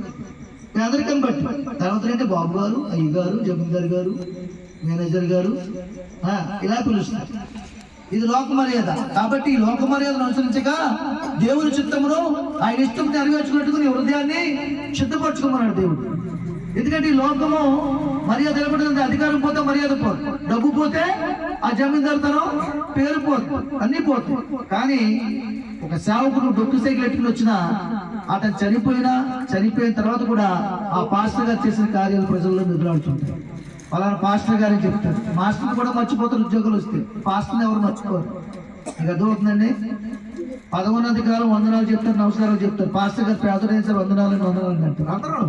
పేదరికం బట్టి తర్వాత అంటే బాబు గారు, అయ్య గారు, జమీందారు గారు, మేనేజర్ గారు ఇలా పిలుస్తారు. ఇది లోక మర్యాద. కాబట్టి ఈ లోక మర్యాదను అనుసరించక దేవుని చిత్తమును ఆయన ఇష్టం నెరవేర్చుకున్నట్టుగా నీ హృదయాన్ని సిద్ధపరచుకోమన్నాడు దేవుడు. ఎందుకంటే ఈ లోకము మర్యాద నిలబడుతుంది. అధికారం పోతే మర్యాద పోదు, డబ్బు పోతే ఆ జమీందారుతనం, పేరు పోదు, అన్ని పోతాయి. కానీ ఒక సేవకుడు డొక్కు సైకిల్ ఎట్టుకుని వచ్చినా అతను చనిపోయిన తర్వాత కూడా ఆ పాస్టర్ గారు చేసిన కార్యాలు ప్రజల్లో నిద్రాడుతుంటాయి. అలానే పాస్టర్ గారు చెప్తారు. మాస్టర్ కూడా మర్చిపోతారు, ఉద్యోగులు వస్తే పాస్టర్ని ఎవరు మర్చిపోరు. మీకు అర్థమవుతుందండి. 11 కాలం వందనాలు చెప్తారు, నమస్కారాలు చెప్తారు. పాస్టర్ గారు పేదరైన సార్ వందనాలు అంటారు. అందరూ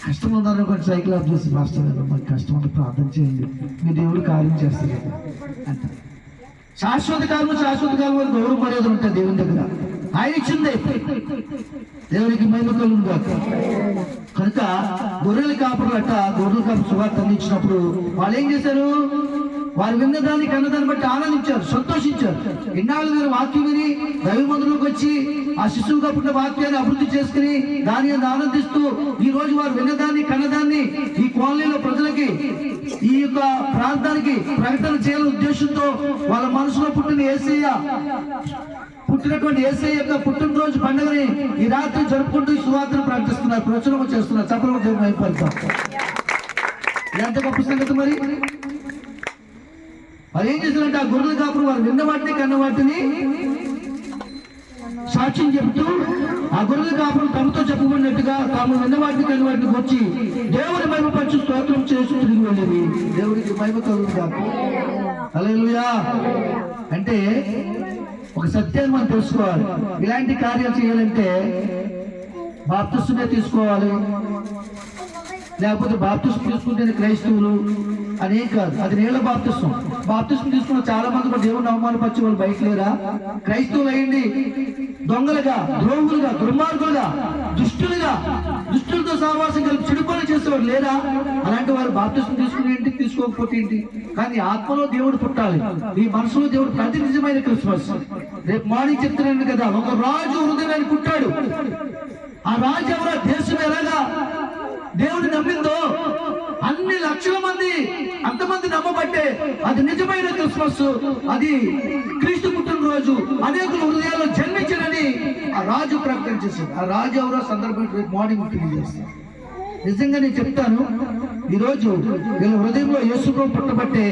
కష్టం ఉందని కొంచెం సైకిల్ ఆఫ్ చేసి మాస్టర్ గారు మాకు కష్టం ఉంటే ప్రార్థన చేయండి, మీ దేవుడు కార్యం చేస్తారు అంటారు. శాశ్వత కాలం వరకు గౌరవ మర్యాదలు ఉంటాయి దేవుని దగ్గర. ఆయన ఇచ్చిందే దేవునికి మహిమ కలుగును గాక. కనుక గొర్రెల కాపులు గొర్రెల కాపు సువార్త అందించినప్పుడు వాళ్ళు ఏం చేశారు? వారు విన్నదాన్ని కన్నదాన్ని బట్టి ఆనందించారు, సంతోషించారు. ఇన్నాళ్ళు మీరు వాక్యం విని దైవ మందులోకి వచ్చి ఆ శిశువుగా పుట్టిన వాక్యాన్ని అభివృద్ధి చేసుకుని దాని ఆనందిస్తూ ఈ రోజు వారు విన్నదాన్ని కన్నదాన్ని ఈ కాలనీలో ప్రజలకి, ఈ యొక్క ప్రాంతానికి ప్రకటన చేయాలనే ఉద్దేశంతో వాళ్ళ మనసులో పుట్టినటువంటి యేసయ్య యొక్క పుట్టినరోజు పండుగని ఈ రాత్రి జరుపుకుంటూ ఈ సువార్తను ప్రకటిస్తున్నారు, ప్రచురణ చేస్తున్నారు. చప్పట్లు దేవుని అయిపోతాం. ఎంత గొప్ప సంగతి. మరి ఏం చేశారంటే ఆ గొర్రెల కాపురు వారు విన్న వాటిని కన్న వాటిని సాక్ష్యం చెబుతూ ఆ గొర్రెల కాపురు తమతో చెప్పబడినట్టుగా తాము విన్న వాటిని కన్న వాటిని వచ్చి దేవుని మహిమపరచు స్తోత్రం చేసి తిరిగి వెళ్ళేది. దేవుడికి మహిమ కలుగును. హల్లెలూయా. అంటే ఒక సత్యాన్ని మనం తెలుసుకోవాలి. ఇలాంటి కార్యాలు చేయాలంటే బాప్తిస్మే తీసుకోవాలి, లేకపోతే బాప్తిస్మం తీసుకుంటే క్రైస్తవులు అనేం కాదు. అది నీళ్ళ బాప్తిస్మం. బాప్తిస్మం తీసుకున్న చాలా మంది కూడా దేవుని అవమానపరిచే వాళ్ళు బయట లేరా? క్రైస్తవులు అయ్యండి దొంగలుగా, ద్రోహులుగా, దుర్మార్గులుగా, దుష్టులతో సహవాసం కలిపి చెడు పనులు చేసేవాడు లేరా? అలాంటి వారు బాప్తిస్మం తీసుకుని ఏంటి, తీసుకోకపోతే ఏంటి? కానీ ఆత్మలో దేవుడు పుట్టాలి, ఈ మనసులో దేవుడు. ప్రతి నిజమైన క్రిస్మస్ రేపు మార్నింగ్ చెప్తున్నాను కదా, ఒక రాజు హృదయాన్ని పుట్టాడు. ఆ రాజు ఎవరో, దేశం ఎలాగా దేవుడు నమ్మిందో అన్ని లక్షల మంది అంతమంది నమ్మబట్టే అది నిజమైన క్రిస్మస్, అది క్రీస్తు పుట్టినరోజు, అనేకుల హృదయాల్లో జన్మించడని ఆ రాజు ప్రకటన చేశాడు. ఆ రాజు ఎవరో సందర్భం మార్నింగ్ తెలియజేస్తాడు. నిజంగా నేను చెప్తాను, ఈరోజు వీళ్ళ హృదయంలో యేసుప్రభు పుట్టబట్టే,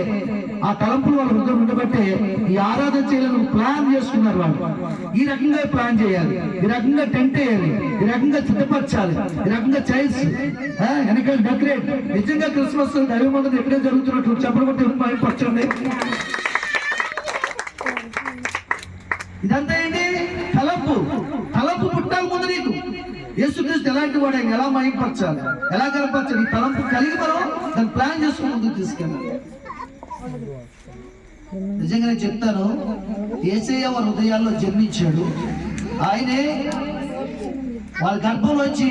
ఆ తలంపులు వాళ్ళ హృదయం ఉండబట్టే ఈ ఆరాధన చేయాలని ప్లాన్ చేసుకున్నారు. వాళ్ళు ఈ రకంగా ప్లాన్ చేయాలి, ఈ రకంగా టెంట్ వేయాలి, ఈ రకంగా సిద్ధపరచాలి, ఈ రకంగా చైర్స్ వెనకాల డెకరేట్. నిజంగా క్రిస్మస్ దైవ మందిరం ఎప్పుడే జరుగుతున్నట్టు చెప్పబట్టి భయపరచండి. ఇదంతా ఏంటి? తలంపు పుట్టాలి ముందు నీకు. యేసుక్రీస్తు ఎలాంటి వాడు, ఎలా మహిమపరచాలి, ఎలా కనపరచాలి, ఈ తలంపు కలిగి మనం దాన్ని ప్లాన్ చేసుకుని ముందుకు తీసుకెళ్ళాలి. నిజంగా నేను చెప్తాను, యేసయ్య వారి హృదయాల్లో జన్మించాడు. ఆయనే వాళ్ళ గర్భంలోంచి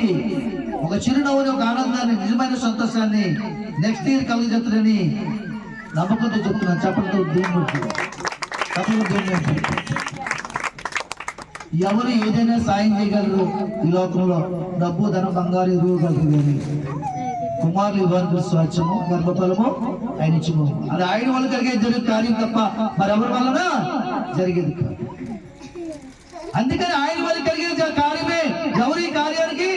ఒక చిరునవ్వుని, ఒక ఆనందాన్ని, నిజమైన సంతోషాన్ని నెక్స్ట్ ఇయర్ కలుగజేస్తారని నమ్మకంతో చెప్తున్నాను. చెప్పడంతో ఎవరు ఏదైనా సాయం చేయగలరు ఈ లోకంలో. డబ్బు, ధనం, బంగారు ఇవ్వగలరు, కానీ కుమారులు ఇవ్వాలి స్వచ్ఛము, గర్భఫలము ఆయన ఇచ్చుము. అది ఆయన వల్ల జరిగే కార్యం తప్ప మరెవరి వలన జరిగేది కాదు. అందుకని ఆయన వల్ల కలిగే కార్యమే. ఎవరి కార్యానికి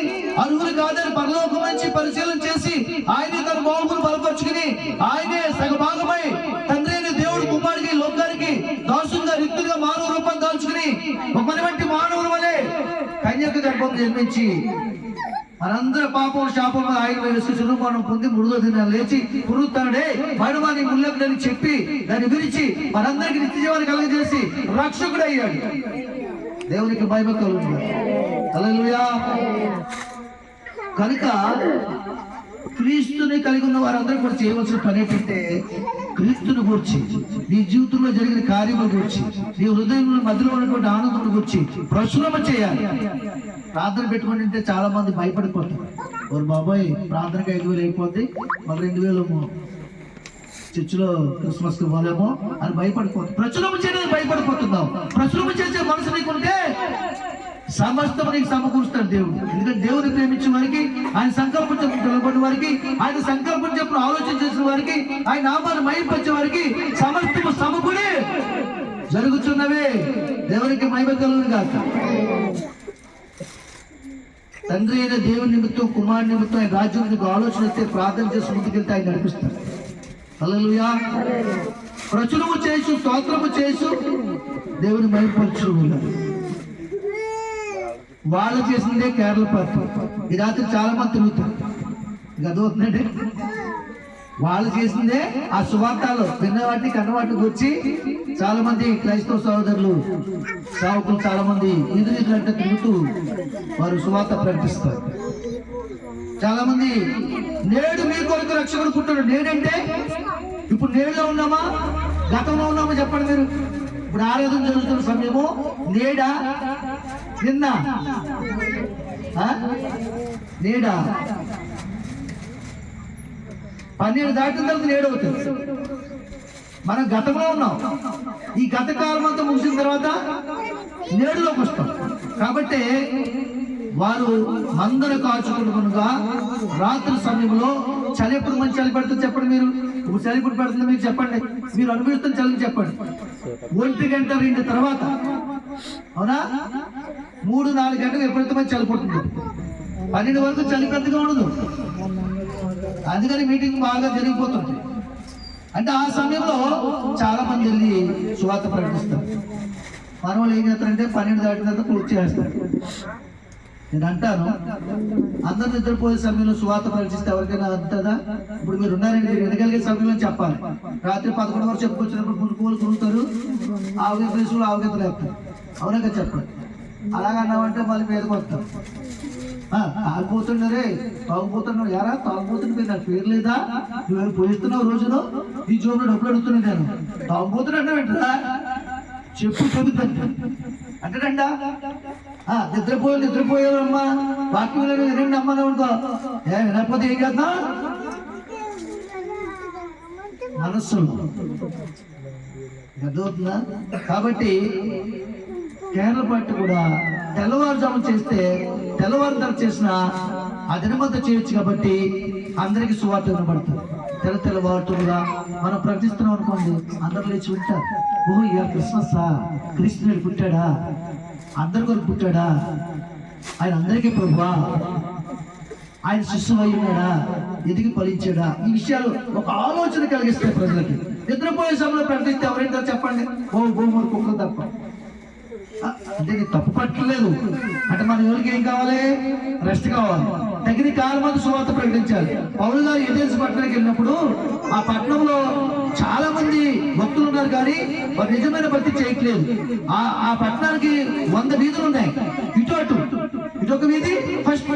అర్హులు కాదని పరలోకం నుంచి పరిశీలన చేసి ఆయనే తన బాగులు బలపరుచుకుని ఆయనే సగభాగమై తండ్రి అయిన దేవుడు కుమారుడికి లోకానికి దాసుగా రిక్తులుగా మానవ రూపం దాల్చుకుని మన వంటి మానవుల వలె కన్యక గర్భం జన్మించి మనందరి పాపం శాపం ఆయన వేసి మనం పొంది 3వ దినాలు లేచి పురుగుతాడే మరణమాని ముళ్ళకుడని చెప్పి దాన్ని విరిచి మనందరికి నిత్య జీవాన్ని కలుగజేసి రక్షకుడు అయ్యాడు. దేవునికి మహిమ కలుగును. హల్లెలూయా. కనుక క్రీస్తుని కలిగి ఉన్న వారందరూ కూడా చేయవలసిన పని ఏంటంటే, క్రీస్తుని గురించి, నీ జీవితంలో జరిగిన కార్యముల గురించి, నీ హృదయంలో మధ్యలో ఉన్నటువంటి ఆనందం గురించి ప్రచురణ చేయాలి. ప్రార్థన పెట్టుకుని అంటే చాలా మంది భయపడిపోతారు. ఓరు బాబాయ్, ప్రార్థనకి 5,000 అయిపోద్ది, మళ్ళీ 2,000 చర్చిలో క్రిస్మస్ కి పోలేమో అని భయపడిపోతుంది. ప్రచురము చేయడానికి భయపడిపోతున్నావు. ప్రచురము చేసే మనసు నీకుంటే సమస్తం నీకు సమకూరుస్తాడు దేవుడు. ఎందుకంటే దేవుని ప్రేమించిన వారికి, ఆయన సంకల్పం చెప్పిన పిలువబడిన వారికి, ఆయన సంకల్పం చెప్పిన ఆలోచన చేసిన వారికి, ఆయన నామాన్ని మహిమపరిచే వారికి సమస్తము సమకూడి జరుగుతున్నవే. దేవునికి మహిమ కలుగును గాక. తండ్రి అయిన దేవుని నిమిత్తం, కుమారుని నిమిత్తం ఆయన రాజ్యం ఆలోచన అయితే ప్రార్థన చేసి ముందుకెళ్తే ఆయన నడిపిస్తాడు. హల్లెలూయా. ప్రచురము చేసు, స్తోత్రము చేసు, దేవుని మహిమపరచు. వాళ్ళు చేసిందే కేరళ పార్టీ. ఈ రాత్రి చాలా మంది తిరుగుతారు. గదవుతుందండి. వాళ్ళు చేసిందే ఆ సువార్తలు విన్నవాటిని కన్నవాటికి వచ్చి చాలా మంది క్రైస్తవ సహోదరులు సేవకులు చాలా మంది ఇదంటే తిరుగుతూ వారు సువార్త ప్రకటిస్తారు. చాలా మంది నేడు మీ కొరకు రక్షకుడు పుట్టాడు. నేడంటే ఇప్పుడు నేడులో ఉన్నామా, గతంలో ఉన్నామా చెప్పండి మీరు. ఇప్పుడు ఆరాధన జరుగుతున్న సమయము నేడా, నిన్న నేడా? 12 దాటిన తర్వాత నేడు అవుతుంది. మనం గతంలో ఉన్నాం. ఈ గత కాలం అంతా ముగిసిన తర్వాత నేడులోకి వస్తాం. కాబట్టి వారు మందను కాచుకుంటుగా రాత్రి సమయంలో చలి ఎప్పుడు మంచి చలి పెడుతుంది చెప్పండి మీరు. ఇప్పుడు చలి ఇప్పుడు పెడుతుంది మీరు చెప్పండి. మీరు అనుభవిస్తున్న చలిని చెప్పండి. 1 గంట 2 తర్వాత, అవునా, 3-4 గంటలు ఎప్పుడైతే మంచి చలి పడుతుంది. 12 వరకు చలి పెద్దగా ఉండదు. అందుకని మీటింగ్ బాగా జరిగిపోతుంది. అంటే ఆ సమయంలో చాలా మంది వెళ్ళి సువార్త ప్రకటిస్తారు. మన వాళ్ళు ఏం చేస్తారంటే 12 దాటిన తర్వాత పూర్తి చేస్తారు. నేను అంటాను, అందరూ నిద్రపోయే సమయంలో సువార్త ప్రకటిస్తే ఎవరికైనా అంతదా? ఇప్పుడు మీరు ఉన్నారండి, మీరు వినగలిగే సమయంలో చెప్పాలి. రాత్రి 11 వరకు చెప్పుకొచ్చినప్పుడు పుణుకోలు కురుతారు, ఆవుగ ప్లేసులు ఆవుగ లేస్తారు. అవునా చెప్పండి. అలాగన్నామంటే మళ్ళీ మీదకి వస్తాం. తాగిపోతుండరే, తాగుపోతున్నావు. ఎరా తాగుపోతుండే, నాకు పేరు లేదా? నువ్వేమి పోయిస్తున్నావు రోజును? ఈ జోబులో డబ్బులు అడుగుతున్నాను నేను. తాగుపోతున్నా వెంటరా చెప్పు చెబుతాను అంటేనండా. నిద్రపోయావమ్మా, వాక్యం వినండి అమ్మా అనుకో. వినకపోతే ఏం చేద్దాం? మనస్సు అర్థమవుతుందా? కాబట్టి కేరళ పట్టు కూడా తెల్లవారుజాము చేస్తే తెల్లవారు చేసిన ఆ దినమంతా చేయొచ్చు. కాబట్టి అందరికి సువార్త వినబడుతుంది. తెల్లవారుతుగా మనం ప్రకటిస్తున్నాం అనుకోండి, అందరు లేచి ఉంటారు. ఓహో, ఇక క్రిస్మస్, కృష్ణుడు పుట్టాడా, అందరి కొరకు పుట్టాడా, ఆయన అందరికీ ప్రభువా, ఆయన శిశువు అయ్యాడా, ఎదిగి ఫలించాడా, ఈ విషయాలు ఒక ఆలోచన కలిగిస్తాయి ప్రజలకి. నిద్రపోయే సమయంలో ప్రకటిస్తే ఎవరైనా చెప్పండి, గోమూరు కుక్కలు తప్ప. అంటే ఇది తప్పు పట్టలేదు. అంటే మన ఎవరికి ఏం కావాలి? రెస్ట్ కావాలి. తగిన కాలం మంది సువార్త ప్రకటించాలి. పౌలు గారు ఏథెన్స్ పట్టణానికి వెళ్ళినప్పుడు ఆ పట్టణంలో చాలా మంది భక్తులు ఉన్నారు, కానీ వారు నిజమైన భక్తి చేయట్లేదు. ఆ పట్టణానికి 100 వీధులు ఉన్నాయి. ఇటొక వీధి, first,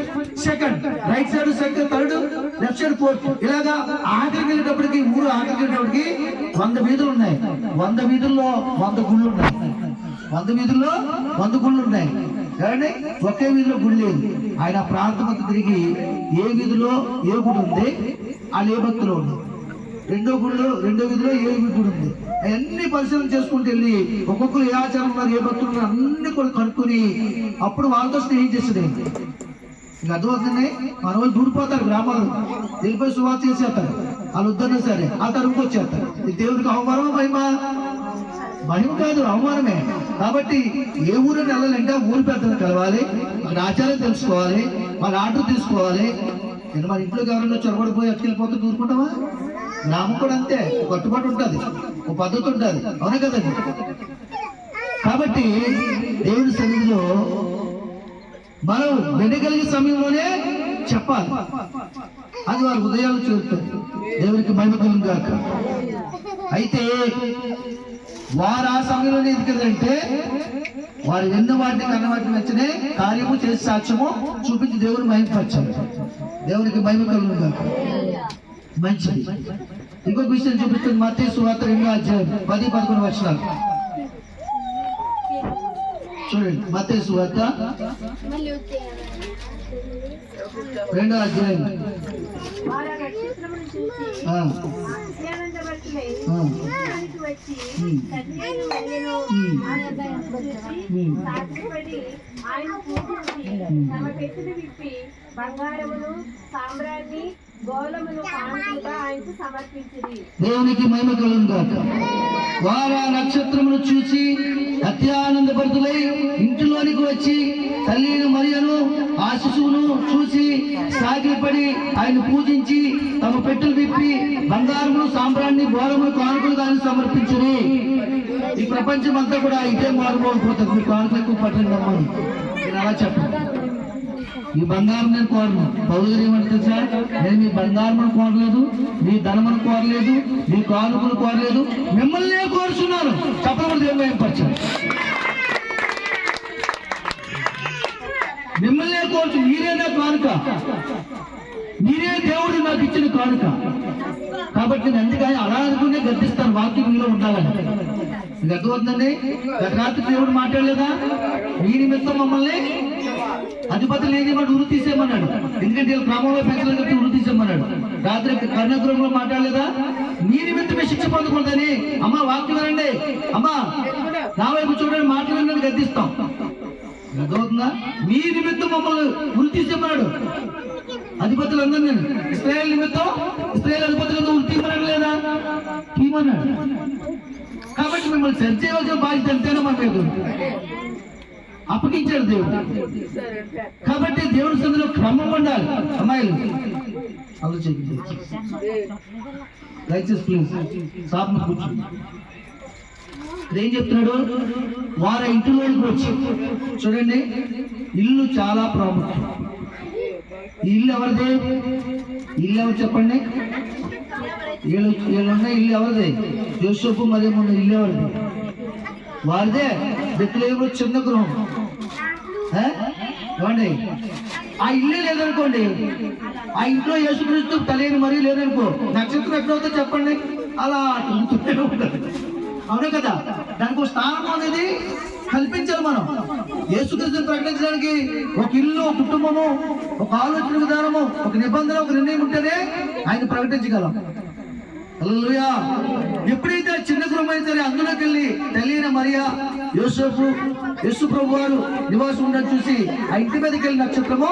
second, right side, second, third, left side, fourth, ఇలాగా ఆఖరికి వెళ్ళేటప్పటికి, ఊరు ఆఖరికి వెళ్ళేటప్పటికి 100 వీధులు ఉన్నాయి. 100 వీధుల్లో 100 గుళ్ళు ఉన్నాయి. 100 వీధుల్లో 100 గుళ్ళు ఉన్నాయి. కానీ ఒకే వీధిలో గుడి లేదు. ఆయన ప్రాంతం అంతా తిరిగి ఏ వీధిలో ఏ గుడి ఉంది, వాళ్ళు ఏ భక్తులు ఉంది, రెండో వీధిలో ఏ గుడి ఉంది, అన్ని పరిశీలన చేసుకుంటూ వెళ్ళి ఒక్కొక్కరు ఏ ఆచారం ఉన్నారు, ఏ భక్తులు ఉన్నారు, అన్ని కూడా కనుక్కొని అప్పుడు వాళ్ళతో స్నేహం చేసేది. ఇంకా అర్థమవుతుంది. మన వాళ్ళు దూరిపోతారు, గ్రామాలు వెళ్ళిపోయి సువార్త చేసేస్తారు. వాళ్ళు వద్దన్నా సరే ఆ తరుపుకి వచ్చేస్తారు. ఇది దేవుడికి అవమానమా మహిమ కాదు, అవమానమే. కాబట్టి ఏ ఊరిని వెళ్ళాలంటే ఊరి పెద్దలు కలవాలి, మన ఆచారం తెలుసుకోవాలి, మన ఆర్డర్ తీసుకోవాలి. నేను మన ఇంట్లోకి ఎవరైనా చొరబడిపోయి ఎట్టుకెళ్ళిపోతే దూరుకుంటామా? గ్రామం కూడా అంతే, కట్టుబాటు ఉంటుంది, ఒక పద్ధతి ఉంటుంది. అవునే కదండి. కాబట్టి దేవుడి సన్నిధిలో మనం వినగలిగే సమయంలోనే చెప్పాలి. అది వారి హృదయాలు చేరుతుంది. దేవునికి మహిమ కలుగును గాక. అయితే వారు ఆ సమయంలో ఎందుకంటే వారు ఎన్నో వాటిని కన్న వాటిని నచ్చనే కార్యము చేసి సాక్ష్యము చూపించి దేవుని మహిమపరచాలి. దేవునికి మహిమ కలుగును గాక. మంచిది. ఇంకొక విషయం చూపిస్తుంది. మత్తయి సువార్త 2:10-11 వచనాలు చూడండి. మత్తయి సువార్త 2 అధ్యాయం. వచ్చి తండ్రి అయిన మరియను చూసి సాగిలపడి ఆయన పూజించి తమ పెట్టెలు విప్పి బంగారమును సామ్రాన్ని గోళమును కానుకలుగా ఆయనకు సమర్పించింది. దేవునికి మహిమ కలుగును గాక. వారు ఆ నక్షత్రమును చూసి అత్యానందభరితులై ఇంటిలోనికి వచ్చి తల్లి మరియను ఆ శిశువును చూసి సాగిలపడి ఆయన పూజించి తమ పెట్టెలు విప్పి బంగారమును సాంబ్రాన్ని గోళమును కానుకలుగా ఆయన సమర్పించింది. ఈ ప్రపంచం అంతా కూడా ఇదే మారుమోగిపోతుంది. మీ కానుకలు ఎక్కువ పట్టండి మమ్మల్ని, నేను అలా చెప్పండి. ఈ బంగారం నేను కోరను. పౌలు గారు ఏమంటే తెలుసా, నేను మీ బంగారం కోరలేదు, మీ ధనమును కోరలేదు, మీ కానుకలు కోరలేదు, మిమ్మల్ని కోరుచున్నాను. చెప్పకూడదు, ఏం పరిచయం మిమ్మల్ని కోరుచు. మీరే నా కానుక, మీరే దేవుడు నాకు ఇచ్చిన కానుక. కాబట్టి నేను అందుకని అలా అనుకునే గర్దిస్తాను, వాక్యం మీలో ఉండాలని. మీకు అర్థమవుతుందండి. గత రాత్రి దేవుడు మాట్లాడలేదా, మీ నిమిత్తం మమ్మల్ని అధిపతులు ఏదేమన్నాడు, ఉరు తీసేయమన్నాడు. ఎందుకంటే వీళ్ళు క్రమంలో పెంచలేదు, ఉరు తీసేయమన్నాడు. రాత్రి కర్ణగృహంలో మాట్లాడలేదా, మీ నిమిత్తమే శిక్ష పొందకూడదని. అమ్మ వాక్యం వినండి, అమ్మా నా వైపు చూడండి, మాట్లాడండి, గద్దిస్తాం. అర్థమవుతుందా? మీ నిమిత్తం మమ్మల్ని ఉరి తీసేయమన్నాడు. అధిపతులందరూ నేను ఇశ్రాయేల్ నిమిత్తం ఇశ్రాయేల్ అధిపతులందరూ ఉరి తీయమన్నాడు లేదా, తీయమన్నాడు. కాబట్టి మిమ్మల్ని సరి చేయవలసిన బాధ్యత ఎంతైనా మా మీద అప్పగించాడు దేవుడు. కాబట్టి దేవుడి సందులో క్రమం ఉండాలి. అమ్మాయిలు దయచేసి ప్లీజ్ సాప్ కూర్చోండి. ఏం చెప్తున్నాడు, వారి ఇంటిలోకి వచ్చి చూడండి, ఇల్లు చాలా ప్రాముఖ్యం. ఈ ఇల్లు ఎవరిది? ఇల్లు ఎవరు చెప్పండి? వీళ్ళున్న ఇల్లు ఎవరిది? యోసేపు మరియమ్మ ఉన్న ఇల్లు ఎవరిది? వారిదే. బెత్లెహేములో చిన్న గృహం. ఏమండి, ఆ ఇల్లే లేదనుకోండి, ఆ ఇంట్లో యేసుక్రీస్తు తల్లి మరియు లేదనుకో, నక్షత్రం ఎక్కడవుతో చెప్పండి, అలా ఉంటుంది. అవునే కదా, దానికి స్థానం అనేది కల్పించాలి. మనం యేసుక్రీస్తుని ప్రకటించడానికి ఒక ఇల్లు, కుటుంబము, ఒక ఆలోచన విధానము, ఒక నిబంధన, ఒక నిర్ణయం ఉంటేనే ఆయన ప్రకటించగలం. హల్లెలూయా. ఎప్పుడైతే చిన్న గృహం అయితే సరే అందులోకి వెళ్ళి తల్లిన మరియా యోసేపు యేసు ప్రభు వారు నివాసం ఉండని చూసి ఆ ఇంటి మీదకి వెళ్ళి నక్షత్రము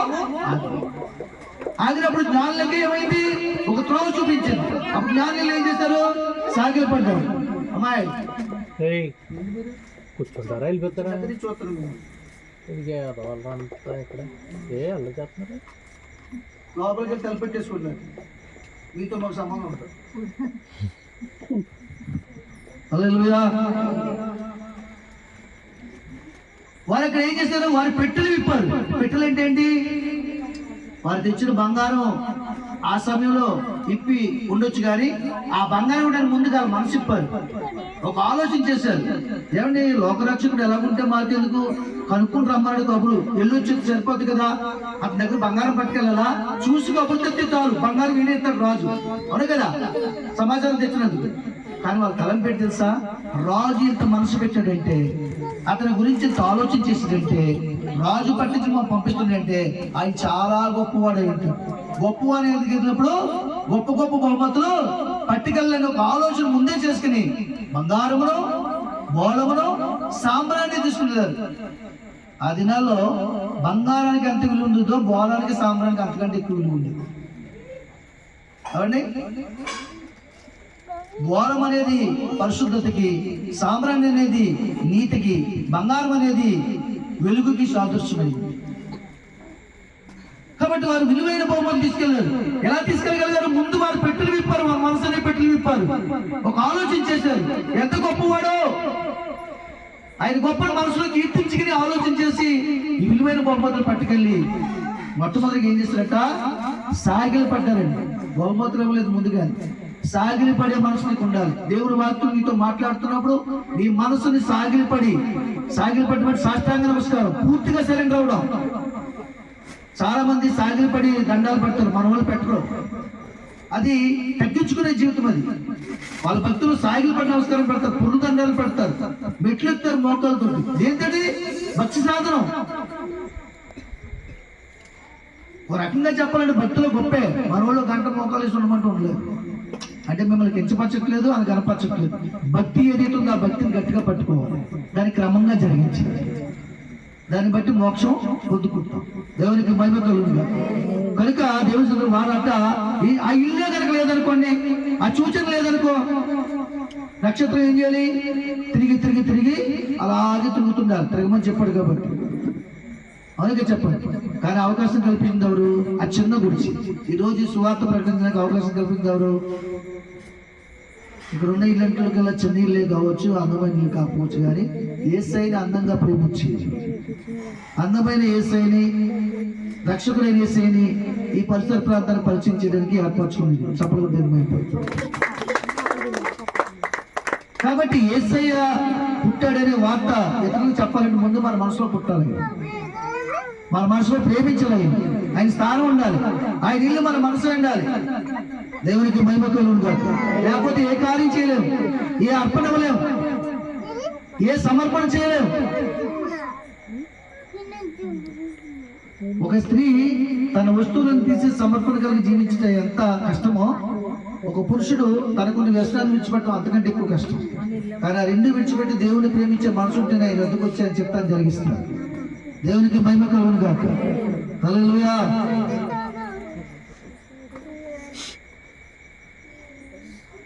ఆగినప్పుడు జ్ఞానులకి ఏమైంది, ఒక త్రోవ చూపించింది. అప్పుడు జ్ఞానులు ఏం చేశారు, సాగిలపడ్డారు. అమ్మాయి కూర్చుంటారా, వెళ్ళిపోతారా? ఇక్కడ ఏ అల్లు చేస్తున్నారు, లోపలికి వెళ్ళి తలపెట్టేసుకుంటారు. మీతో మాకు సంబంధం ఉంటుంది. హల్లెలూయా. వారు అక్కడ ఏం చేశారు, వారి పెట్టెలు విప్పారు. పెట్టెలు అంటే ఏంటి, వారు తెచ్చిన బంగారం ఆ సమయంలో ఇప్పి ఉండొచ్చు, కానీ ఆ బంగారం ఉండడానికి ముందుగా మనసు ఇప్పారు. ఒక ఆలోచన చేశారు, ఏమండి లోకరక్షకుడు ఎలాగుంటే మాకు ఎందుకు, కనుక్కుంటూ రమ్మన్నాడు కబురు, వెళ్ళొచ్చేది సరిపోద్ది కదా, అతని దగ్గర బంగారం పట్టుకెళ్ళాలా, చూసి కబురు తెస్తే చాలు, బంగారం వినేస్తాడు రాజు. అవును కదా, సమాచారం తెచ్చినందుకు. కానీ వాళ్ళు తలం పెట్టి తెలుసా, రాజు ఇంత మనసు పెట్టాడంటే, అతని గురించి ఇంత ఆలోచన చేసాడంటే, రాజు పట్టించి మనం పంపిస్తుందంటే ఆయన చాలా గొప్పవాడు అయ్యి గొప్పవాడు ఎదిగినప్పుడు గొప్ప గొప్ప బహుమతులు పట్టుకెళ్ళని ఒక ఆలోచన ముందే చేసుకుని బంగారమును బోళమును సాంబ్రాన్ని తీసుకున్నారు. ఆ దినాల్లో బంగారానికి ఎంత విలువ ఉందో బోళానికి సాంబ్రానికి అంతకంటే ఎక్కువ విలువ ఉంది. అవండి, బోళం అనేది పరిశుద్ధతకి, సాంబ్రాన్ని అనేది నీతికి, బంగారం అనేది వెలుగుకి సాదృశ్యమైంది. కాబట్టి వారు విలువైన బహుమతి తీసుకెళ్లారు. ఎలా తీసుకెళ్ళగలిగారు, ముందు వారు పెట్టెలు విప్పారు, వారి మనసునే పెట్టెలు విప్పారు. ఒక ఆలోచన చేశారు, ఎంత గొప్పవాడో ఆయన గొప్ప మనసులో కీర్తించుకుని ఆలోచన చేసి ఈ విలువైన బహుమతులు పట్టుకెళ్ళి మొట్టమొదటిగా ఏం చేశారట, సాగిలి పడ్డారండి. బహుమతులు ఇవ్వలేదు ముందుగా, సాగిలి పడే మనసు నీకు ఉండాలి. దేవుడు వాక్యం నీతో మాట్లాడుతున్నప్పుడు నీ మనసుని సాగిలి పడి సాష్టాంగ నమస్కారం, పూర్తిగా సరెండర్ అవడం. చాలా మంది సాగిలి పడి దండాలు పెడతారు, మన వాళ్ళు పెట్టరు. అది తగ్గించుకునే జీవితం. అది వాళ్ళ భక్తులు సాగిలి పడి నమస్కారం పెడతారు, పుర్రు దండాలు పెడతారు, మెట్లు ఎత్తారు మోకాలతో. ఏంటంటే భక్తి సాధనం. ఒక రకంగా చెప్పాలంటే భక్తులు గొప్పే, మన వాళ్ళు గంట మోకాలు వేసి ఉండమంటూ ఉండలేదు. అంటే మిమ్మల్ని కించపరచట్లేదు, అది కనపరచట్లేదు. భక్తి ఏదైతే ఉందో ఆ భక్తిని గట్టిగా పట్టుకోవాలి, దాన్ని క్రమంగా జరిగించాలి. దాన్ని బట్టి మోక్షం పొందుకుంటాం. దేవునికి మహిమ కలుగుగా. కనుక దేవుడు వారట ఆ ఇల్లే కనుక లేదనుకోండి, ఆ సూచన లేదనుకో, నక్షత్రం ఏం చేయాలి? తిరిగి తిరిగి తిరిగి అలాగే తిరుగుతుండాలి. తిరగమని చెప్పాడు కాబట్టి అందుకే చెప్పండి. కానీ అవకాశం కల్పించింది ఎవరు? ఆ చిన్న గుడిచి ఈరోజు ఈ సువార్త ప్రకటించడానికి అవకాశం కల్పించింది ఎవరు? ఇక్కడ ఉన్న ఇళ్ళంటలకల్లా చిన్న ఇల్లే కావచ్చు, అందమైన ఇల్లు కాకపోవచ్చు, కానీ యేసయ్యని అందంగా ప్రేమించి అందమైన యేసయ్యని, రక్షకులైన యేసయ్యని ఈ పరిసర ప్రాంతాన్ని పరిచయం చేయడానికి ఏర్పరచుకుంది. సఫలమైపోయింది. కాబట్టి యేసయ్య పుట్టాడనే వార్త ఇతరులకు చెప్పాలంటే ముందు మన మనసులో పుట్టాలి, మన మనసులో ప్రేమించాలి, ఆయన స్థానం ఉండాలి, ఆయన ఇల్లు మన మనసు ఉండాలి. దేవునికి మహిమ కలుగును. లేకపోతే ఏ కార్యం చేయలేము, ఏ అర్పణ ఇవ్వలేము, ఏ సమర్పణ చేయలేము. ఒక స్త్రీ తన వస్తువులను తీసి సమర్పణ కలిగి జీవించడం ఎంత కష్టమో, ఒక పురుషుడు తనకున్న వ్యసనాన్ని విడిచిపెట్టడం అంతకంటే ఎక్కువ కష్టం. కానీ ఆ రెండు విడిచిపెట్టి దేవుని ప్రేమించే మనసు ఉంటేనే ఆయన ఎందుకు వచ్చాయని చెప్తాను జరిగిస్తాను. దేవునికి మహిమ కలుగును గాక. హల్లెలూయా.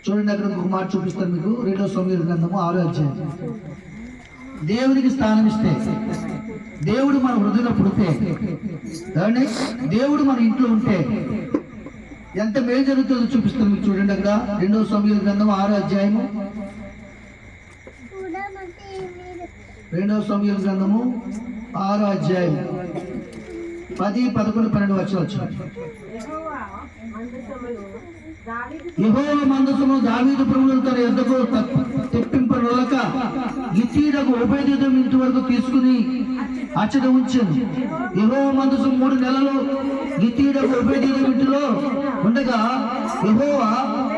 చూడండి, అక్కడ ఒక మాట చూపిస్తాను మీకు. 2వ సమూయేలు గ్రంథము 6వ అధ్యాయం. దేవునికి స్థానం ఇస్తే, దేవుడు మన హృదయంలో పుడితే, దేవుడు మన ఇంట్లో ఉంటే ఎంత మేలు జరుగుతుందో చూపిస్తాను మీకు. చూడండి, అక్కడ 2వ సమూయేలు గ్రంథం 6వ అధ్యాయము. 2వ సమూయేలు గ్రంథము 6వ అధ్యాయం 10, 11, 12 వచనాలు. యెహోవా మందసము దావీదు ప్రభువును తన యొద్దకు తెప్పింపనొలక గిత్తీయుడకు ఓబేదెదోము ఇంటి వరకు తీసుకుని అచ్చట ఉంచాను. యెహోవా మందసం 3 నెలలు గిత్తీయుడకు ఓబేదెదోము ఇంటిలో ఉండగా యెహోవా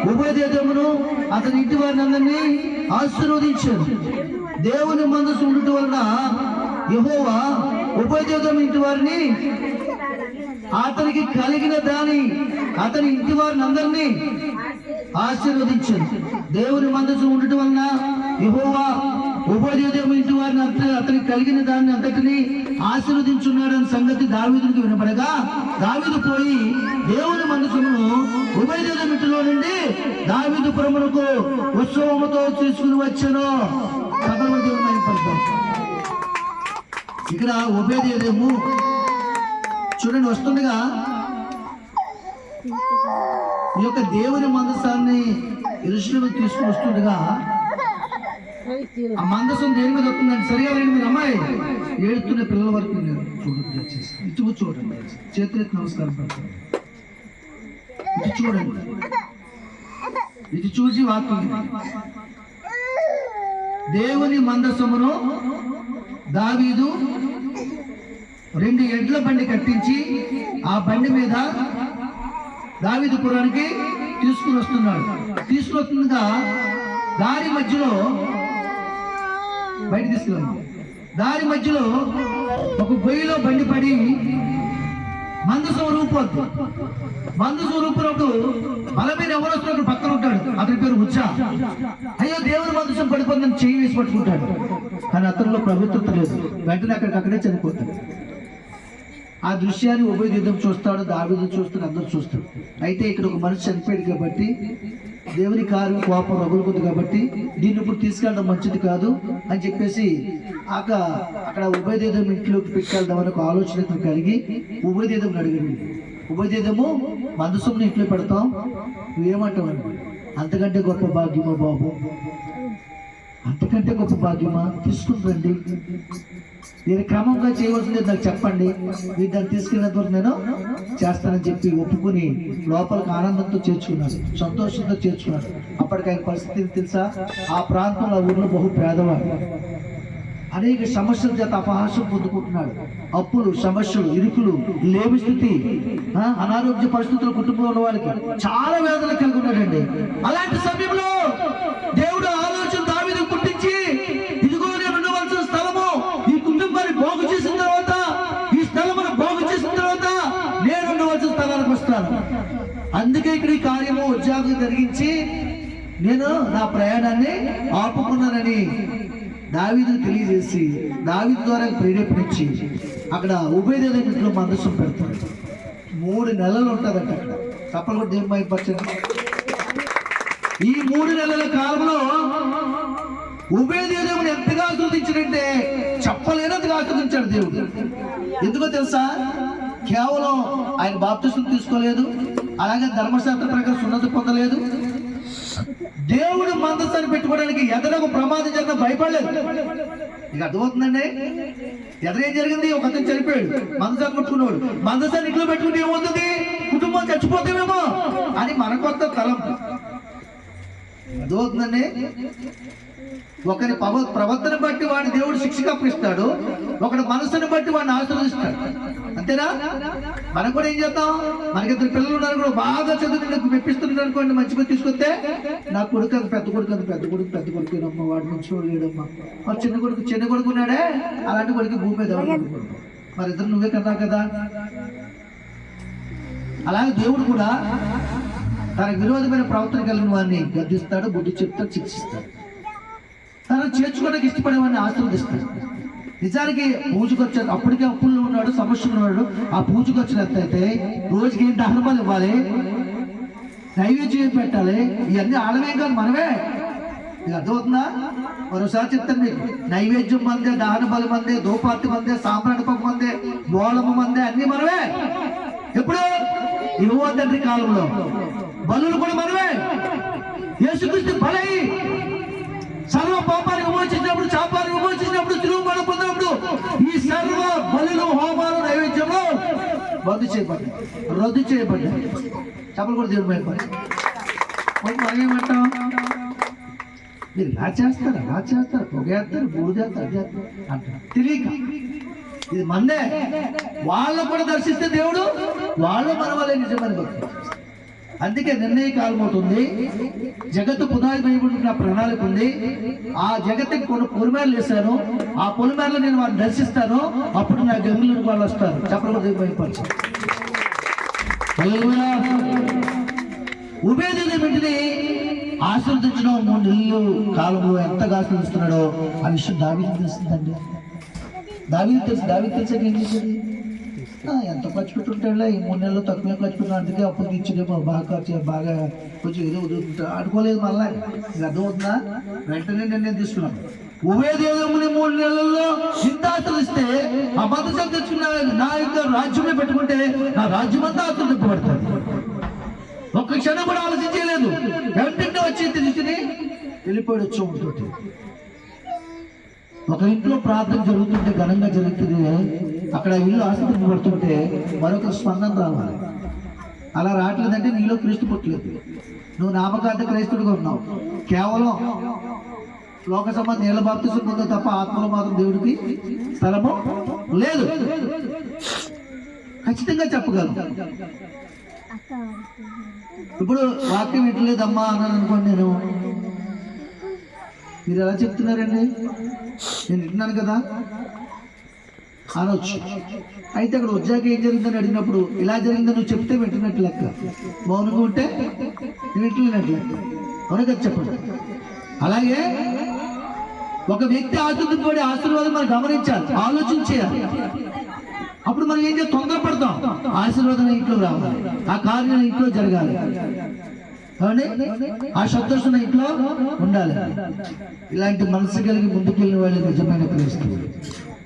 ఓబేదెదోమును అతని ఇంటి వారిని అందరినీ ఆశీర్వదించాను. దేవుని మందసం ఉండటం వలన యెహోవా ఓబేదెదోము ఇంటి వారిని, అతనికి కలిగిన దాని, అతని ఇంటి వారిని అందరినీ ఆశీర్వదించాను. దేవుని మందసం ఉండటం వలన యెహోవా ఓబేదెదోము ఇంటి వారిని, అతనికి కలిగిన దాన్ని అంతటిని ఆశీర్వదించున్నాడని సంగతి దావీదునికి వినపడగా, దావీదు పోయి దేవుని మందసమును ఓబేదెదోము ఇంటిలో నుండి దావీదు పురమునకు ఉత్సవముతో తీసుకుని వచ్చాను. ఇక్కడ ఓబేదెదోము చూడండి వస్తుండగా ఈ యొక్క దేవుని మందసాన్ని యెరూషలేముకు తీసుకుని వస్తుండగా, ఆ మందసం దేని మీద వస్తుందండి? సరిగా లేని మీరు అమ్మాయి ఏడుతున్న పిల్లల వరకు చూడండి, ఇటు చూడండి, చేతులెత్తి నమస్కారం పెడతాను. ఇటు చూడండి, ఇటు చూసి వాక్యం. దేవుని మందసమును దావీదు 2 ఎడ్ల బండి కట్టించి ఆ బండి మీద దావీదు పురానికి తీసుకుని వస్తున్నాడు. తీసుకుని వస్తుండగా దారి మధ్యలో బయట తీసుకున్నాడు. దారి మధ్యలో ఒక గొయ్యిలో బండి పడి మందసం రూపొద్దు. మందసం రూపునప్పుడు బలమైన ఎవరు వస్తున్నప్పుడు పక్కన ఉంటాడు, అతని పేరు ఉచ్చా. అయ్యో దేవుని మందసం పడిపోతుందని చెయ్యి వేసి పట్టుకుంటాడు. కానీ అతనిలో పవిత్రత లేదు, వెంటనే అక్కడికక్కడే చనిపోతాడు. ఆ దృశ్యాన్ని ఓబేదెదోము చూస్తాడు, దావీదు చూస్తాడు, అందరూ చూస్తాడు. అయితే ఇక్కడ ఒక మనిషి చనిపోయాడు కాబట్టి దేవుని కార్యం కోపం రగులుకుంది కాబట్టి దీన్ని ఇప్పుడు తీసుకెళ్ళడం మంచిది కాదు అని చెప్పేసి అక్కడ ఓబేదెదోము ఇంట్లోకి పెట్టుకెళ్దామని ఒక ఆలోచన కలిగి ఓబేదెదోముని అడిగాడు. ఓబేదెదోము మందసంని ఇంట్లో పెడతాం, నువ్వేమంటావు? అంతకంటే గొప్ప భాగ్యమా బాబు, అంతకంటే గొప్ప భాగ్యమా? తీసుకుందండి, నేను క్రమంగా చేయవలసింది నాకు చెప్పండి, మీరు దాన్ని తీసుకెళ్ళినంత వరకు నేను చేస్తానని చెప్పి ఒప్పుకుని లోపలికి ఆనందంతో చేర్చుకున్నాడు, సంతోషంతో చేర్చుకున్నాడు. అప్పటికి ఆయన పరిస్థితి తెలుసా? ఆ ప్రాంతంలో ఊర్లో బహు పేదవాడు, అనేక సమస్యల చేత అపహాసం పొందుకుంటున్నాడు. అప్పులు, సమస్యలు, ఇరుకులు, లేమి స్థితి, అనారోగ్య పరిస్థితులు కుటుంబంలో ఉన్న వాళ్ళకి చాలా వేదన కలిగి ఉన్నాడండి. అలాంటి సమయంలో దేవుడు ఆలోచన దావీదు పుట్టించి, ఇదిగో నేను ఉండవలసిన స్థలము ఈ కుటుంబాన్ని బాగు చేసిన తర్వాత, ఈ స్థలమును బాగు చేసిన తర్వాత నేను ఉండవలసిన స్థలానికి వస్తాను. అందుకే మిక్కిలి కార్యము ఉద్యోగం జరిగించి నేను నా ప్రయాణాన్ని ఆపుకున్నానని దావీదు తెలియజేసి దావీదు ద్వారా ప్రేరేపణించి అక్కడ ఉభయదేవుల మందసం పెడతాడు. 3 నెలలు ఉంటుందట అక్కడ. చప్పలు కూడా దేవుని మహిమపరచండి. ఈ 3 నెలల కాలంలో ఉభయదేవుని ఎంతగా ఆస్వాదించాడంటే చెప్పలేనంతగా ఆస్వాదించాడు దేవుడు. ఎందుకో తెలుసా? కేవలం ఆయన బాప్తిసం తీసుకోలేదు, అలాగే ధర్మశాస్త్ర ప్రకారం సున్నతి పొందలేదు, దేవుడు మందసాన్ని పెట్టుకోవడానికి ఎదరకు ప్రమాదం జరిగిన భయపడలేదు. ఇక అర్థమవుతుందండి. ఎదరేం జరిగింది? ఒక అతను చనిపోయాడు, మందసాన్ని పట్టుకున్నాడు. మందసాన్ని ఇంట్లో పెట్టుకుంటే ఏమవుతుంది? కుటుంబం చచ్చిపోతామేమో అని మన కొత్త తలంపు. అర్థమవుతుందండి. ఒకరి ప్రవర్తన బట్టి వాడిని దేవుడు శిక్షకు అప్పగిస్తాడు, ఒకటి మనసుని బట్టి వాడిని ఆశీర్వదిస్తాడు. అంతేనా? మనం కూడా ఏం చేద్దాం? మనకిద్దరు పిల్లలు ఉన్నారు కూడా, బాగా చదువు మెప్పిస్తున్నారు అనుకోండి, మంచిగా తీసుకొస్తే నా కొడుకు అది పెద్ద కొడుకు అమ్మ, వాడు మంచి లేడమ్మా, మరి చిన్న కొడుకు ఉన్నాడే, అలాంటి కొడుకు భూమి మీద మరి ఇద్దరు నువ్వే కన్నా కదా. అలాగే దేవుడు కూడా తన విరోధమైన ప్రవర్తన కలిగిన వాడిని గద్దిస్తాడు, బుద్ధి చెప్తాడు, శిక్షిస్తాడు. తనను చేర్చుకోవడానికి ఇష్టపడే వాడిని ఆశీర్వదిస్తాడు. నిజానికి పూజకు వచ్చాడు, అప్పటికే అప్పుల్లో ఉన్నాడు, సమస్యలు ఉన్నాడు. ఆ పూజకు వచ్చినట్లయితే రోజుకి ఏంటి దహనబలి ఇవ్వాలి, నైవేద్యం పెట్టాలి. ఇవన్నీ ఆడమేం కాదు, మనమే. మీకు అర్థమవుతుందా? మరోసారి చెప్తాను మీకు. నైవేద్యం మందే, దహన బలి మందే, దోపార్తి మందే, సాంబ్రాణి పప్పు మందే, బోళమ్మ మందే, అన్ని మనమే. ఎప్పుడు? యెహోవా తండ్రి కాలంలో బలులు కూడా మనమే. యేసుక్రీస్తు బలై సర్వ పాపాన్ని విమోచించినప్పుడు, శాపాన్ని విమోచించినప్పుడు, తిరుగుబాటు పొందినప్పుడు ఈ సర్వ బలులు, హోమాలు, నైవేద్యము రద్దు చేయబడ్డాయి. చెప్పలు కూడా దేవుడు భయపడి మనం ఏమంటాం? మీరు ఇలా చేస్తారు, పొగేస్తారు, బూడిదేస్తారు, అది అంటారు. తెలియక ఇది మందే. వాళ్ళు కూడా దర్శిస్తే దేవుడు వాళ్ళు మన వాళ్ళే నిజమని భక్తి. అందుకే నిర్ణయ కాలం అవుతుంది. జగత్తు పునాది వేయబడిన ప్రణాళిక ఉంది. ఆ జగత్తుకి కొన్ని పొలిమేరలు వేశాను, ఆ పొలిమేరలు నేను వారిని దర్శిస్తాను, అప్పుడు నా గమ్యులకు వాళ్ళు వస్తారు. చెప్పడం భయపరచు. ఉభయదేవుని బిడ్డని ఆశీర్వదించడం 3 నెలలు కాలంలో ఎంతగా ఆశీర్వదిస్తున్నాడో ఆ విషయం దావీదు తెలుస్తుందండి. దావీదు తెలిసాక ఏం చేసేది? ఎంత ఖర్చు పెట్టుంటాడులే, ఈ 3 నెలలు తక్కువ ఖర్చు పెట్టిన, అందుకే అప్పుడు ఇచ్చేదేమో బాగా కొంచెం ఏదో ఆడుకోలేదు. మళ్ళా ఇది అర్థమవుతుందా? వెంటనే నేను తీసుకున్నాను. ఉభయదేవుని 3 నెలల్లో ఇంత ఆశ్రయిస్తే ఆ మందసం తెచ్చుకున్న నా యొక్క రాజ్యమే పెట్టుకుంటే నా రాజ్యం అంతా ఆశ్రయింపబడుతుంది. ఒక్క క్షణం కూడా ఆలోచించలేదు. వెంటనే వచ్చి తీసుకుని వెళ్ళిపోయి వచ్చి ఒక ఇంట్లో ప్రార్థన జరుగుతుంటే, ఘనంగా జరుగుతుంది, అక్కడ ఇల్లు ఆశ్రయింపబడుతుంటే మరొక స్పందన రావాలి. అలా రావట్లేదంటే నీలో క్రీస్తు పుట్టలేదు, నువ్వు నామకార్థ క్రైస్తుడిగా ఉన్నావు. కేవలం లోక సంబంధం నీళ్ళ బాప్తిసం పొందే తప్ప ఆత్మలో మాత్రం దేవుడికి స్థలము లేదు. ఖచ్చితంగా చెప్పగలను. ఇప్పుడు వాక్యం వింటలేదమ్మా అన్నాను అనుకోండి, నేను మీరు ఎలా చెప్తున్నారండి? నేను వింటున్నాను కదా అనొచ్చు. అయితే అక్కడ వచ్చాక ఏం జరిగిందని అడిగినప్పుడు ఇలా జరిగిందని నువ్వు చెప్తే వింటున్నట్టు లెక్క, మౌనంగా ఉంటే వింటున్నట్టు లెక్క. అవును కదా? చెప్పండి. అలాగే ఒక వ్యక్తి ఆశీర్వదింపబడే ఆశీర్వాదం మనం గమనించాలి, ఆలోచించేయాలి. అప్పుడు మనం ఏం చేయాలి? తొందరపడతాం. ఆశీర్వాదం ఇంట్లో రావాలి, ఆ కార్యం ఇంట్లో జరగాలి, ఆ సంతోషం ఇంట్లో ఉండాలి. ఇలాంటి మనసు కలిగి ముందుకెళ్ళిన వాళ్ళు నిజమైన క్రైస్తవులు.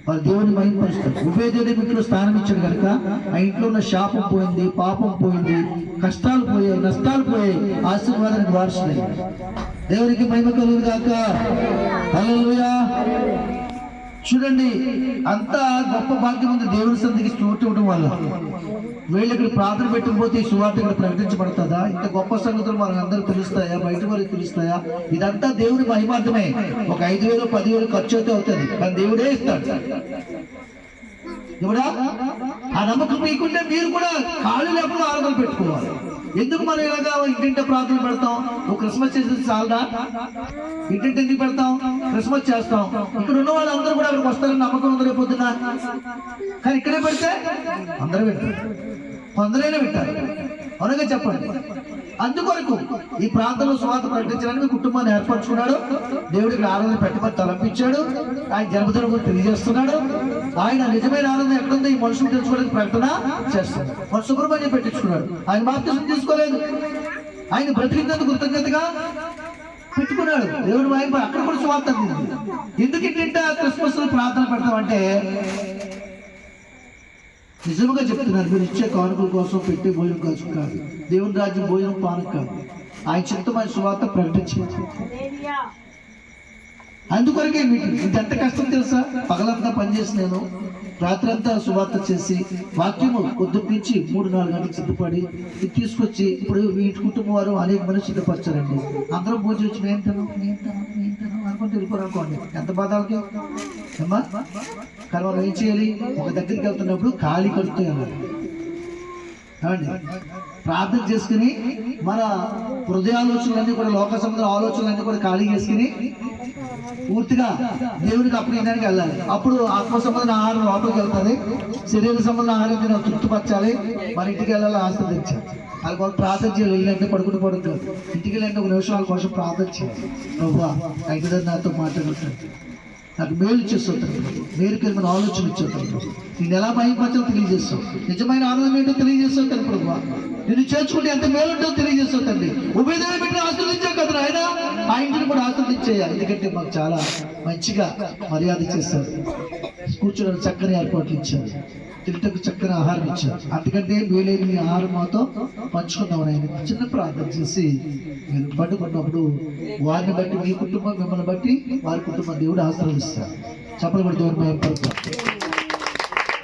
వారు దేవుని మహిమపరుస్తారు. ఉభయదేవుని ఇంట్లో స్థానం ఇచ్చాడు కనుక ఆ ఇంట్లో ఉన్న శాపం పోయింది, పాపం పోయింది, కష్టాలు పోయాయి, నష్టాలు పోయాయి, ఆశీర్వాదానికి వారసులై. దేవునికి మహిమ కలుగును గాక. హల్లెలూయా. చూడండి, అంత గొప్ప భాగ్యం ఉంది దేవుని సన్నిధికి చోటు ఇవ్వడం వల్ల. వీళ్ళు ఇక్కడ ప్రార్థన పెట్టకపోతే ఈ సువార్త ఇక్కడ ప్రకటించబడుతుందా? ఇంత గొప్ప సంగతులు మనకు అందరూ తెలుస్తాయా? బయట వారికి తెలుస్తాయా? ఇదంతా దేవుని మహిమార్థమే. ఒక 5,000 10,000 ఖర్చు అయితే అవుతుంది, కానీ దేవుడే ఇస్తాడు. దేవుడా ఆ నమ్మకం మీకుంటే మీరు కూడా ఖాళీ లేకుండా ఆరాధన పెట్టుకోవాలి. ఎందుకు మనం ఇలాగా ఇంటింటి ప్రార్థన పెడతాం? నువ్వు క్రిస్మస్ చేసేది చాలదా? ఇంటింటి ఎందుకు పెడతాం? క్రిస్మస్ చేస్తాం. ఇక్కడ ఉన్న వాళ్ళందరూ కూడా అక్కడికి వస్తారని నమ్మకం ఉంది రేపొద్దున. కానీ ఇక్కడే పెడితే అందరూ వింటారు, కొందరైనా వింటారు. అవునగా చెప్పండి. అందుకొరకు ఈ ప్రాంతంలో స్వార్థ ప్రకటించడానికి కుటుంబాన్ని ఏర్పరచుకున్నాడు. దేవుడికి ఆనందం పెట్టమని తలంపించాడు. ఆయన జన్మదినం గురించి తెలియజేస్తున్నాడు. ఆయన నిజమైన ఆనందం ఎక్కడుందో ఈ మనుషులు తెలుసుకోవడానికి ప్రకటన చేస్తున్నాడు. మన సుబ్రహ్మణ్యం పెట్టించుకున్నాడు. ఆయన బాప్తిసం తీసుకోలేదు. ఆయన బ్రతికినందుకు కృతజ్ఞతగా పెట్టుకున్నాడు. దేవుడు ఆయన అక్కడ కూడా స్వార్థ అందింది. ఎందుకు ఇంటింటా క్రిస్మస్ ప్రార్థన పెడతామంటే నిజంగా చెప్తున్నారు, మీరు ఇచ్చే కానుకల కోసం పెట్టే భోజనం కోసం కాదు, దేవుని రాజ్యం భోజనం పానం కాదు, ఆయన చిత్తమైన సువార్త ప్రకటించారు. అందుకొరకే మీటింగ్. ఇది ఎంత కష్టం తెలుసా? పగలంతా పనిచేసి నేను రాత్రి అంతా సువార్త చేసి వాక్యము పొద్దున్న నుంచి 3-4 గంటలకు సిద్ధపడి ఇది తీసుకొచ్చి ఇప్పుడు వీటి కుటుంబం వారు అనేక మంది సిద్ధపరచారండి. అందరం భోజనం వచ్చి నేను అనుకుంటే వెళ్ళిపోరు అనుకోండి, ఎంత బాధలకి అమ్మా. కానీ మనం ఏం చేయాలి? ఒక దగ్గరికి వెళ్తున్నప్పుడు ఖాళీ కడుతూ వెళ్ళాలి. ప్రార్థన చేసుకుని మన హృదయాలోచనలన్నీ కూడా లోక సంబంధ ఆలోచనలన్నీ కూడా ఖాళీ చేసుకుని పూర్తిగా దేవునికి అప్పగించడానికి వెళ్ళాలి. అప్పుడు ఆత్మ సంబంధం ఆహారం లోపలికి వెళ్తుంది, శరీర సంబంధం ఆహారం తిన తృప్తిపరచాలి. మన ఇంటికి వెళ్ళాలి, ఆస్వాదించాలి. వాళ్ళ కోసం ప్రార్థన చేయాలి. వెళ్ళంటే పడుకుని పడుతుంది, ఇంటికి వెళ్ళంటే 1 నిమిషం వాళ్ళ కోసం ప్రార్థన చేయాలి. ప్రభువా అయితే నాతో మాట్లాడుతుంది, నాకు మేలు చేస్తుంటాను, మేలుకెళ్ళిన ఆలోచన ఇచ్చేస్తాను, నేను ఎలా భయపరచాలో తెలియజేస్తావు, నిజమైన ఆనందం ఏంటో తెలియజేస్తాను ప్రభు, నేను చేర్చుకుంటే ఎంత మేలు ఉంటుందో తెలియజేస్తాను. ఉభయదేవి పెట్టిన ఆశీర్వదించావు కదా ఆయన, ఆ ఇంటిని కూడా ఆశీర్వదించేయాలి. ఎందుకంటే మాకు చాలా మంచిగా మర్యాద చేస్తారు, కూర్చోడానికి చక్కని ఏర్పాట్లు ఇచ్చారు, తింటకు చక్కని ఆహారం ఇచ్చారు. అందుకంటే మేలేని మీ ఆహారం మాతో పంచుకుందామని ఆయన చిన్న ప్రార్థన చేసి మీరు పట్టుకున్నప్పుడు వారిని బట్టి మీ కుటుంబం, మిమ్మల్ని బట్టి వారి కుటుంబం దేవుడు ఆశీర్వదిస్తారు. చెప్పబడి దేవుడు మేము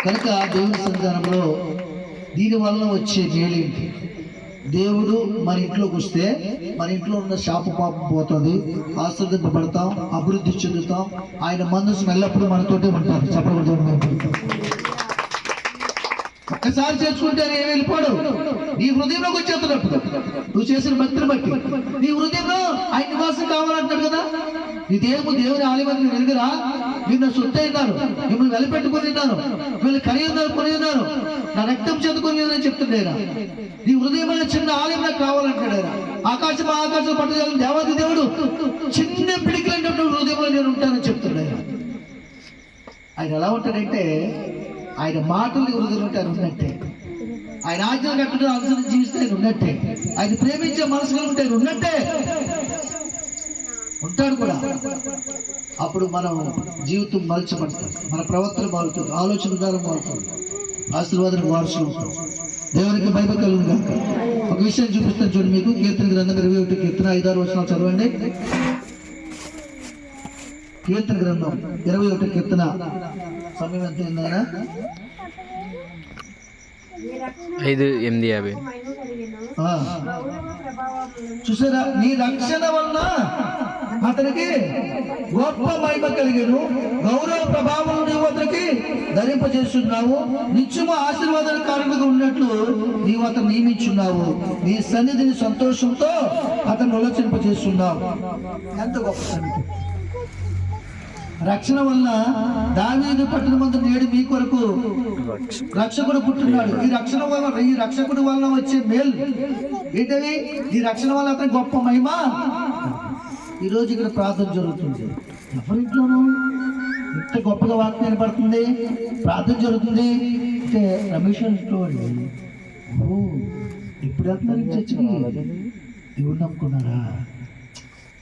కనుక దేవుని సన్నిధానంలో దీనివల్ల వచ్చే మేలేంటి? దేవుడు మన ఇంట్లోకి వస్తే మన ఇంట్లో ఉన్న శాప పాపం పోతుంది, ఆశీర్వదింపబడతాం, అభివృద్ధి చెందుతాం. ఆయన మనసు ఎల్లప్పుడూ మనతోటే ఉంటారు. చెప్పబడి దేవుడు మేము ఒక్కసారి చేర్చుకుంటే ఏమి వెళ్ళిపోడు. నీ హృదయంలోకి వచ్చేస్తున్నప్పుడు నువ్వు చేసిన భక్తిని బట్టి నీ హృదయంలో ఆయన నివాసం కావాలంటాడు కదా. నీ దేవుని ఆలయాన్ని వెలుగురా, నిన్ను సొత్తు అయినారు, మిమ్మల్ని వెలపెట్టుకుని ఉన్నారు, మిమ్మల్ని ఖరీదారు కొని ఉన్నారు, నా రక్తం చదువుకొని అని చెప్తుండే. నీ హృదయమైన చిన్న ఆలయం నాకు కావాలంటాడు. ఆకాశం పట్టుదల దేవాది దేవుడు చిన్న పిడికిలంటే హృదయంలో నేను ఉంటానని చెప్తుండే. ఆయన ఎలా ఉంటాడంటే ఆయన మాటలు హృదయం ఉంటారు ఉన్నట్టే, ఆయన ఆజ్ఞలు కట్టడం అనుసరించి జీవిస్తే ఉన్నట్టే, ఆయన ప్రేమించే మనసులు ఉంటాయి ఉన్నట్టే ఉంటాడు కూడా. అప్పుడు మనం జీవితం మలచబడతాం, మన ప్రవర్తన మారుతుంది, ఆలోచన విధానం మారుతుంది, ఆశీర్వాదానికి వారసులు ఉంటాం. దేవునికి భయభక్తి కలుగును గాక. ఒక విషయం చూపిస్తాను చూడండి మీకు. కీర్తన గ్రంథం 21 కీర్తన 5-6 వచనాలు చదవండి. కీర్తన గ్రంథం 21 కీర్తన సమయం ఎంత ఉందైనా 5:8 చూసారా? నీ రక్షణ వలన అతనికి గొప్ప మహిమ కలిగేను, గౌరవ ప్రభావం నీవు అతనికి ధరింపజేస్తున్నావు, నిత్యము ఆశీర్వాదాల కారణంగా ఉన్నట్లు నీవు అతను నియమించున్నావు, నీ సన్నిధిని సంతోషంతో అతను ఆలోచింపజేస్తున్నావు. ఎంత గొప్ప సన్నిధి! రక్షణ వల్ల దావీదు పట్టణమందు నేడు మీ కొరకు రక్షకుడు పుట్టున్నాడు. ఈ రక్షకుడి వలన వచ్చే మేలు ఏంటది? ఈ రక్షణ వల్ల అతని గొప్ప మహిమ. ఈరోజు ఇక్కడ ప్రార్థన జరుగుతుంది, ఎవరింట్లోనూ ఇంత గొప్పగా వాక్యం వినపడుతుంది, ప్రార్థన జరుగుతుంది అంటే రమేష్ ఇంట్లో ఎప్పుడు వెళ్తున్నారు చర్చికి? దేవుడు నమ్ముకున్నారా?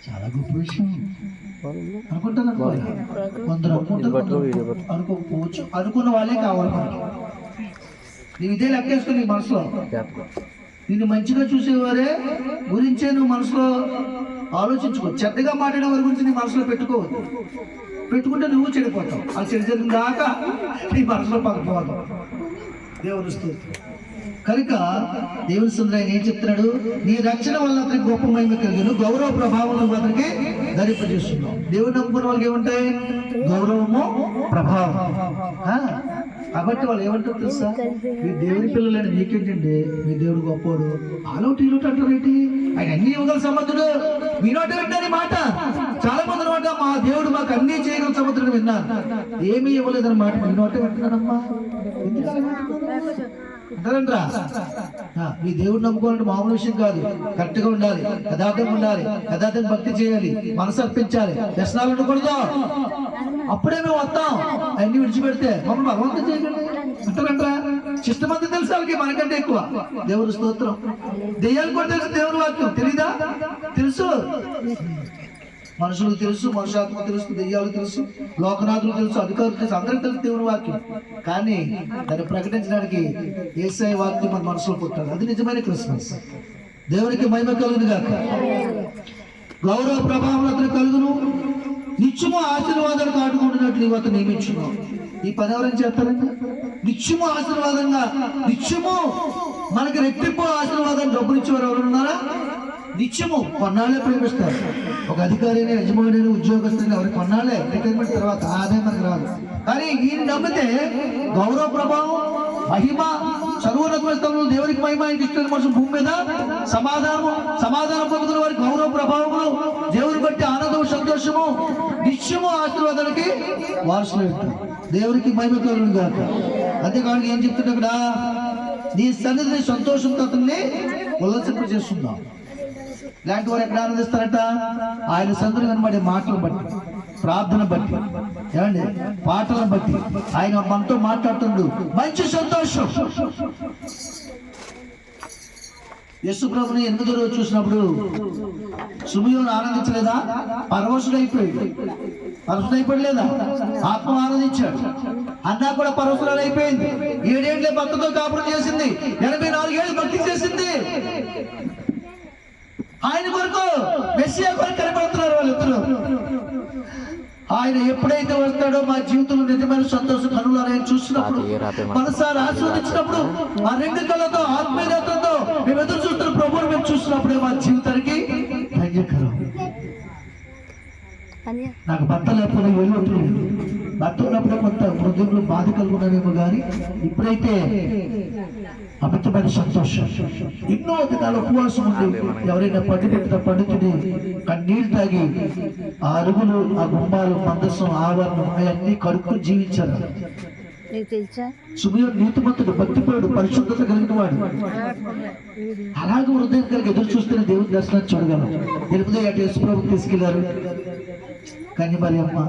చాలా గొప్ప విషయం అనుకుంటారు. కొందరు అనుకోకపోవచ్చు, అనుకున్న వాళ్ళే కావాలి మనకి. నువ్వు ఇదే లెక్కేసుకుని నీ మనసులో నిన్ను మంచిగా చూసేవారే గురించే నువ్వు మనసులో ఆలోచించుకో. చెడ్డగా మాట్లాడే వారి గురించి నీ మనసులో పెట్టుకోవద్దు. పెట్టుకుంటే నువ్వు చెడిపోతావు. అది చెడు జరిగిన దాకా నీ మనసులో పకపోతావు. దేవుని స్తోత్రం. కనుక దేవుని సుందర ఆయన ఏం చెప్తున్నాడు? నీ రక్షణ వల్ల అతనికి గొప్ప మహిమ కలిగిన గౌరవ ప్రభావం అతనికి ధరింపజేస్తున్నావు. దేవుడు నమ్ముకున్న వాళ్ళకి ఏముంటాయి? గౌరవము, ప్రభావం. కాబట్టి వాళ్ళు ఏమంటారు తెలుసా? మీ దేవుని పిల్లలని మీకేంటండి, మీ దేవుడు గొప్పవాడు, ఆలోటు ఈలోటు అంటారేంటి? ఆయన అన్ని ఇవ్వగల సమర్థుడు. మీ నోట వింటారు మాట. చాలా మంది నోట మా దేవుడు మాకు అన్ని చేయగల సమర్థుడు విన్నాను, ఏమీ ఇవ్వలేదని మాట మీ నోట వింటున్నానమ్మా. అంటారంటరా మీ దేవుడు నమ్ముకోవాలంటే మామూలు విషయం కాదు. కరెక్ట్ గా ఉండాలి, యథార్థంగా ఉండాలి, యథార్థంగా భక్తి చేయాలి, మనసు అర్పించాలి, వ్యసనాలు ఉండకూడదు. అప్పుడే మేము వస్తాం. అన్ని విడిచిపెడితే మమ్మల్ని భగవంతుడు చేయకండి అంటారంటరా. శిష్టమంతా తెలుసు వాళ్ళకి మనకంటే ఎక్కువ. దేవుడు స్తోత్రం. దెయ్యాలు కూడా తెలుసు దేవుని వాక్యం, తెలీదా? తెలుసు. మనుషులకు తెలుసు, మనుషాత్మ తెలుసు, దెయ్యాలు తెలుసు, లోకనాథులు తెలుసు, అధికారులు తెలుసు, అందరికీ తెలుసు దేవుని వాక్యం. కానీ దాన్ని ప్రకటించడానికి యేసయ్య వాక్యం మన మనసులో పుట్టాలి. అది నిజమైన క్రిస్మస్. దేవునికి మహిమ కలుగును గాక. గౌరవ ప్రభావం అతను కలుగును. నిత్యము ఆశీర్వాదాలు కాటుకుంటున్నట్లు ఇవత నియమించున్నాం. ఈ పని ఎవరైనా చేస్తారండి? నిత్యము ఆశీర్వాదంగా, నిత్యము మనకి రెట్టింపు ఆశీర్వాదాలు డబ్బులు ఇచ్చేవారు ఎవరు ఉన్నారా? నిత్యము కొన్నాళ్ళే ప్రేమిస్తారు. ఒక అధికారి యజమాని ఉద్యోగస్తుని ఎవరికి కొన్నాళ్ళే, రిటైర్మెంట్ తర్వాత ఆదాయం మనకు రాదు. కానీ ఈయన నమ్మితే గౌరవ ప్రభావం, మహిమ, సర్వోన్నత స్థలంలో దేవునికి మహిమ, ఇష్టమైన మనుషులు భూమి మీద సమాధానం పొందుకున్న వారికి గౌరవ ప్రభావములు, దేవుని బట్టి ఆనందం, సంతోషము, నిత్యము ఆశీర్వాదానికి వారసులు ఉంటారు. దేవునికి మహిమ కలుగును గాక. అంతేకాదు ఏం చెప్తుంటే అక్కడ, నీ సన్నిధిని సంతోషంతో అతన్ని ఉల్లాసింప చేస్తున్నాం. ఇలాంటి వారు ఎక్కడ ఆనందిస్తారట? ఆయన సన్నిధిని కనబడే మాటలను బట్టి, ప్రార్థన బట్టి, ఏమండి పాటలను బట్టి ఆయన మనతో మాట్లాడుతుండు. మంచి సంతోషం. యేసు ప్రభుని 8వ రోజు చూసినప్పుడు సుమయోను ఆనందించలేదా? పరవశుడైపోయలేదా? ఆత్మ ఆనందించాడు. అన్నా కూడా పరవశురాలు అయిపోయింది. 7 ఏళ్ళే భక్తితో కాపురం చేసింది, 84 ఏళ్ళు భక్తి చేసింది. ఆయన కొరకు, మెస్సియా కొరకు కనబడుతున్నారు వాళ్ళిద్దరు. ఆయన ఎప్పుడైతే వస్తాడో మా జీవితంలో నిజమైన సంతోషం కనులారా చూసినప్పుడు, మనసారి ఆస్వాదించినప్పుడు, ఆ 2 కళ్ళతో ఆత్మీయతతో మేము ఎదురు చూస్తున్న ప్రభువుని మేము చూసినప్పుడే మా జీవితానికి ధన్యకరం. నాకు భర్త లేకపోతే వెళ్ళొట్టు, భర్త ఉన్నప్పుడే కొంత హృదయంలో బాధ కలుగున్నానేమో కానీ ఇప్పుడైతే అమితమైన సంతోషం. ఎన్నో దినాలు ఉపవాసం ఉండి ఎవరైనా పండితుడి కన్నీళ్ళు తాగి ఆ అరుగులు, ఆ గుమ్మాలు, మందసం, ఆవరణం అవన్నీ కడుక్కు జీవించారు. సుమయోను నీతిమంతుడు, భక్తిపరుడు, పరిశుద్ధత కలిగిన వాడు. అలాగే హృదయం కలిగి ఎదురు చూస్తేనే దేవుని దర్శనం చూడగలం. ఎనిమిదో ఏట యేసుప్రభుకి తీసుకెళ్లారు. కన్యమరి అమ్మ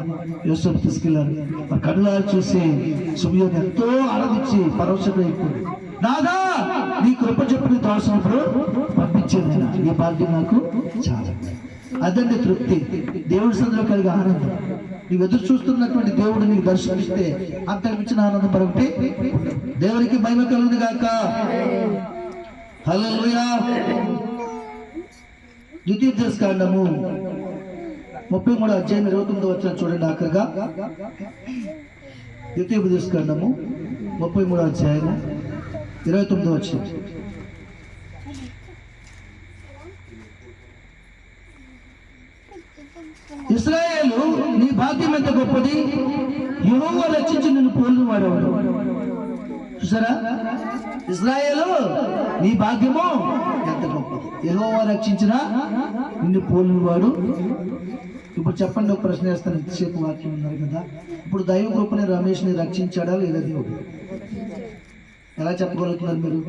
యోసేపు తీసుకెళ్లారు. మరి కనులారు చూసి సుమయోను ఎంతో ఆనందించి పరవశమైపోయింది. నాదా నీ కృప చెప్పిన దోషంలో పంపించేదైనా ఈ భాగ్యం నాకు చాలా. అదండి తృప్తి, దేవుడి సన్నిధిలో కలిగే ఆనందం. నీవు ఎదురు చూస్తున్నటువంటి దేవుడు నీకు దర్శనమిస్తే అంతకుమించిన ఆనందం మరొకటి. దేవునికి మహిమ కలుగును గాక. హల్లెలూయా. ద్వితీయోపదేశకాండము 33వ అధ్యాయం 29వ వచనం చూడండి. ఆఖరిగా ద్వితీయోపదేశకాండము 33వ అధ్యాయము 29వ వచనం. ఇశ్రాయేలు నీ భాగ్యం ఎంత గొప్పది, యెహోవా రక్షించి నిన్ను పోలిన వాడెవడు. చూసారా? ఇశ్రాయేలు నీ భాగ్యము ఎంత గొప్పది, యెహోవా రక్షించిన నిన్ను పోలిన వాడు. ఇప్పుడు చెప్పండి, ఒక ప్రశ్న వేస్తాను. ఇంతసేపు వాక్యం ఉన్నారు కదా. ఇప్పుడు దైవ కృపని రమేష్ని రక్షించాడా లేదా దేవుడు? ఎలా చెప్పగలుగుతున్నారు మీరు?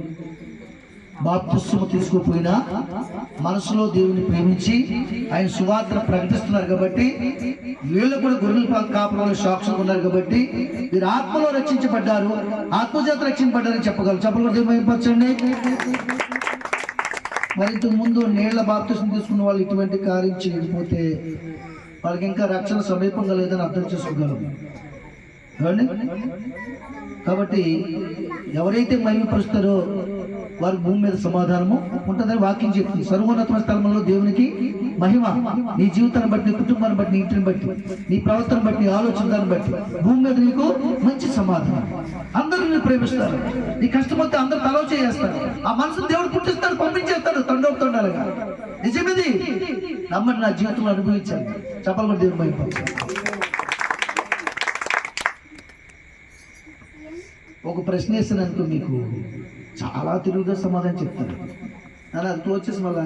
బాప్తిస్మము తీసుకోపోయినా మనసులో దేవుని ప్రేమించి ఆయన సువార్తను ప్రకటిస్తున్నారు కాబట్టి, వీళ్ళు కూడా గొర్రెల కాపురంలో సాక్షులు ఉన్నారు కాబట్టి మీరు ఆత్మలో రక్షించబడ్డారు, ఆత్మచేత రక్షించబడ్డారని చెప్పగలరు. చెప్పగలరు ఏమైపరచండి. మరి ఇంతకు ముందు నీళ్ల బాప్తిస్మం తీసుకున్న వాళ్ళు ఇటువంటి కార్యం చేయకపోతే వాళ్ళకి ఇంకా రక్షణ సమీపంగా లేదని అర్థం చేసుకోగలరు. కాబట్టి ఎవరైతే మహిమపరుస్తారో వారి భూమి మీద సమాధానము ఉంటుందని వాక్యం చెప్తుంది. సర్వోన్నత స్థలంలో దేవునికి మహిమ. నీ జీవితాన్ని బట్టి, నీ కుటుంబాన్ని బట్టి, నీ ఇంటిని బట్టి, నీ ప్రవర్తన బట్టి, నీ ఆలోచనలను బట్టి భూమి మీద నీకు మంచి సమాధానం. అందరూ నిన్ను ప్రేమిస్తారు. నీ కష్టమైతే అందరూ తలవ చేస్తారు. ఆ మనసును దేవుడు పుట్టిస్తాడు, పంపించేస్తాడు తండోపుతుండాలిగా. నిజమేది నమ్మని నా జీవితంలో అనుభవించాలి. చెప్పాలి కూడా దేవుని మహిమ. ఒక ప్రశ్న వేస్తాను అనుకో, మీకు చాలా తెలుగుగా సమాధానం చెప్తాను. అలా అది వచ్చేసి మళ్ళీ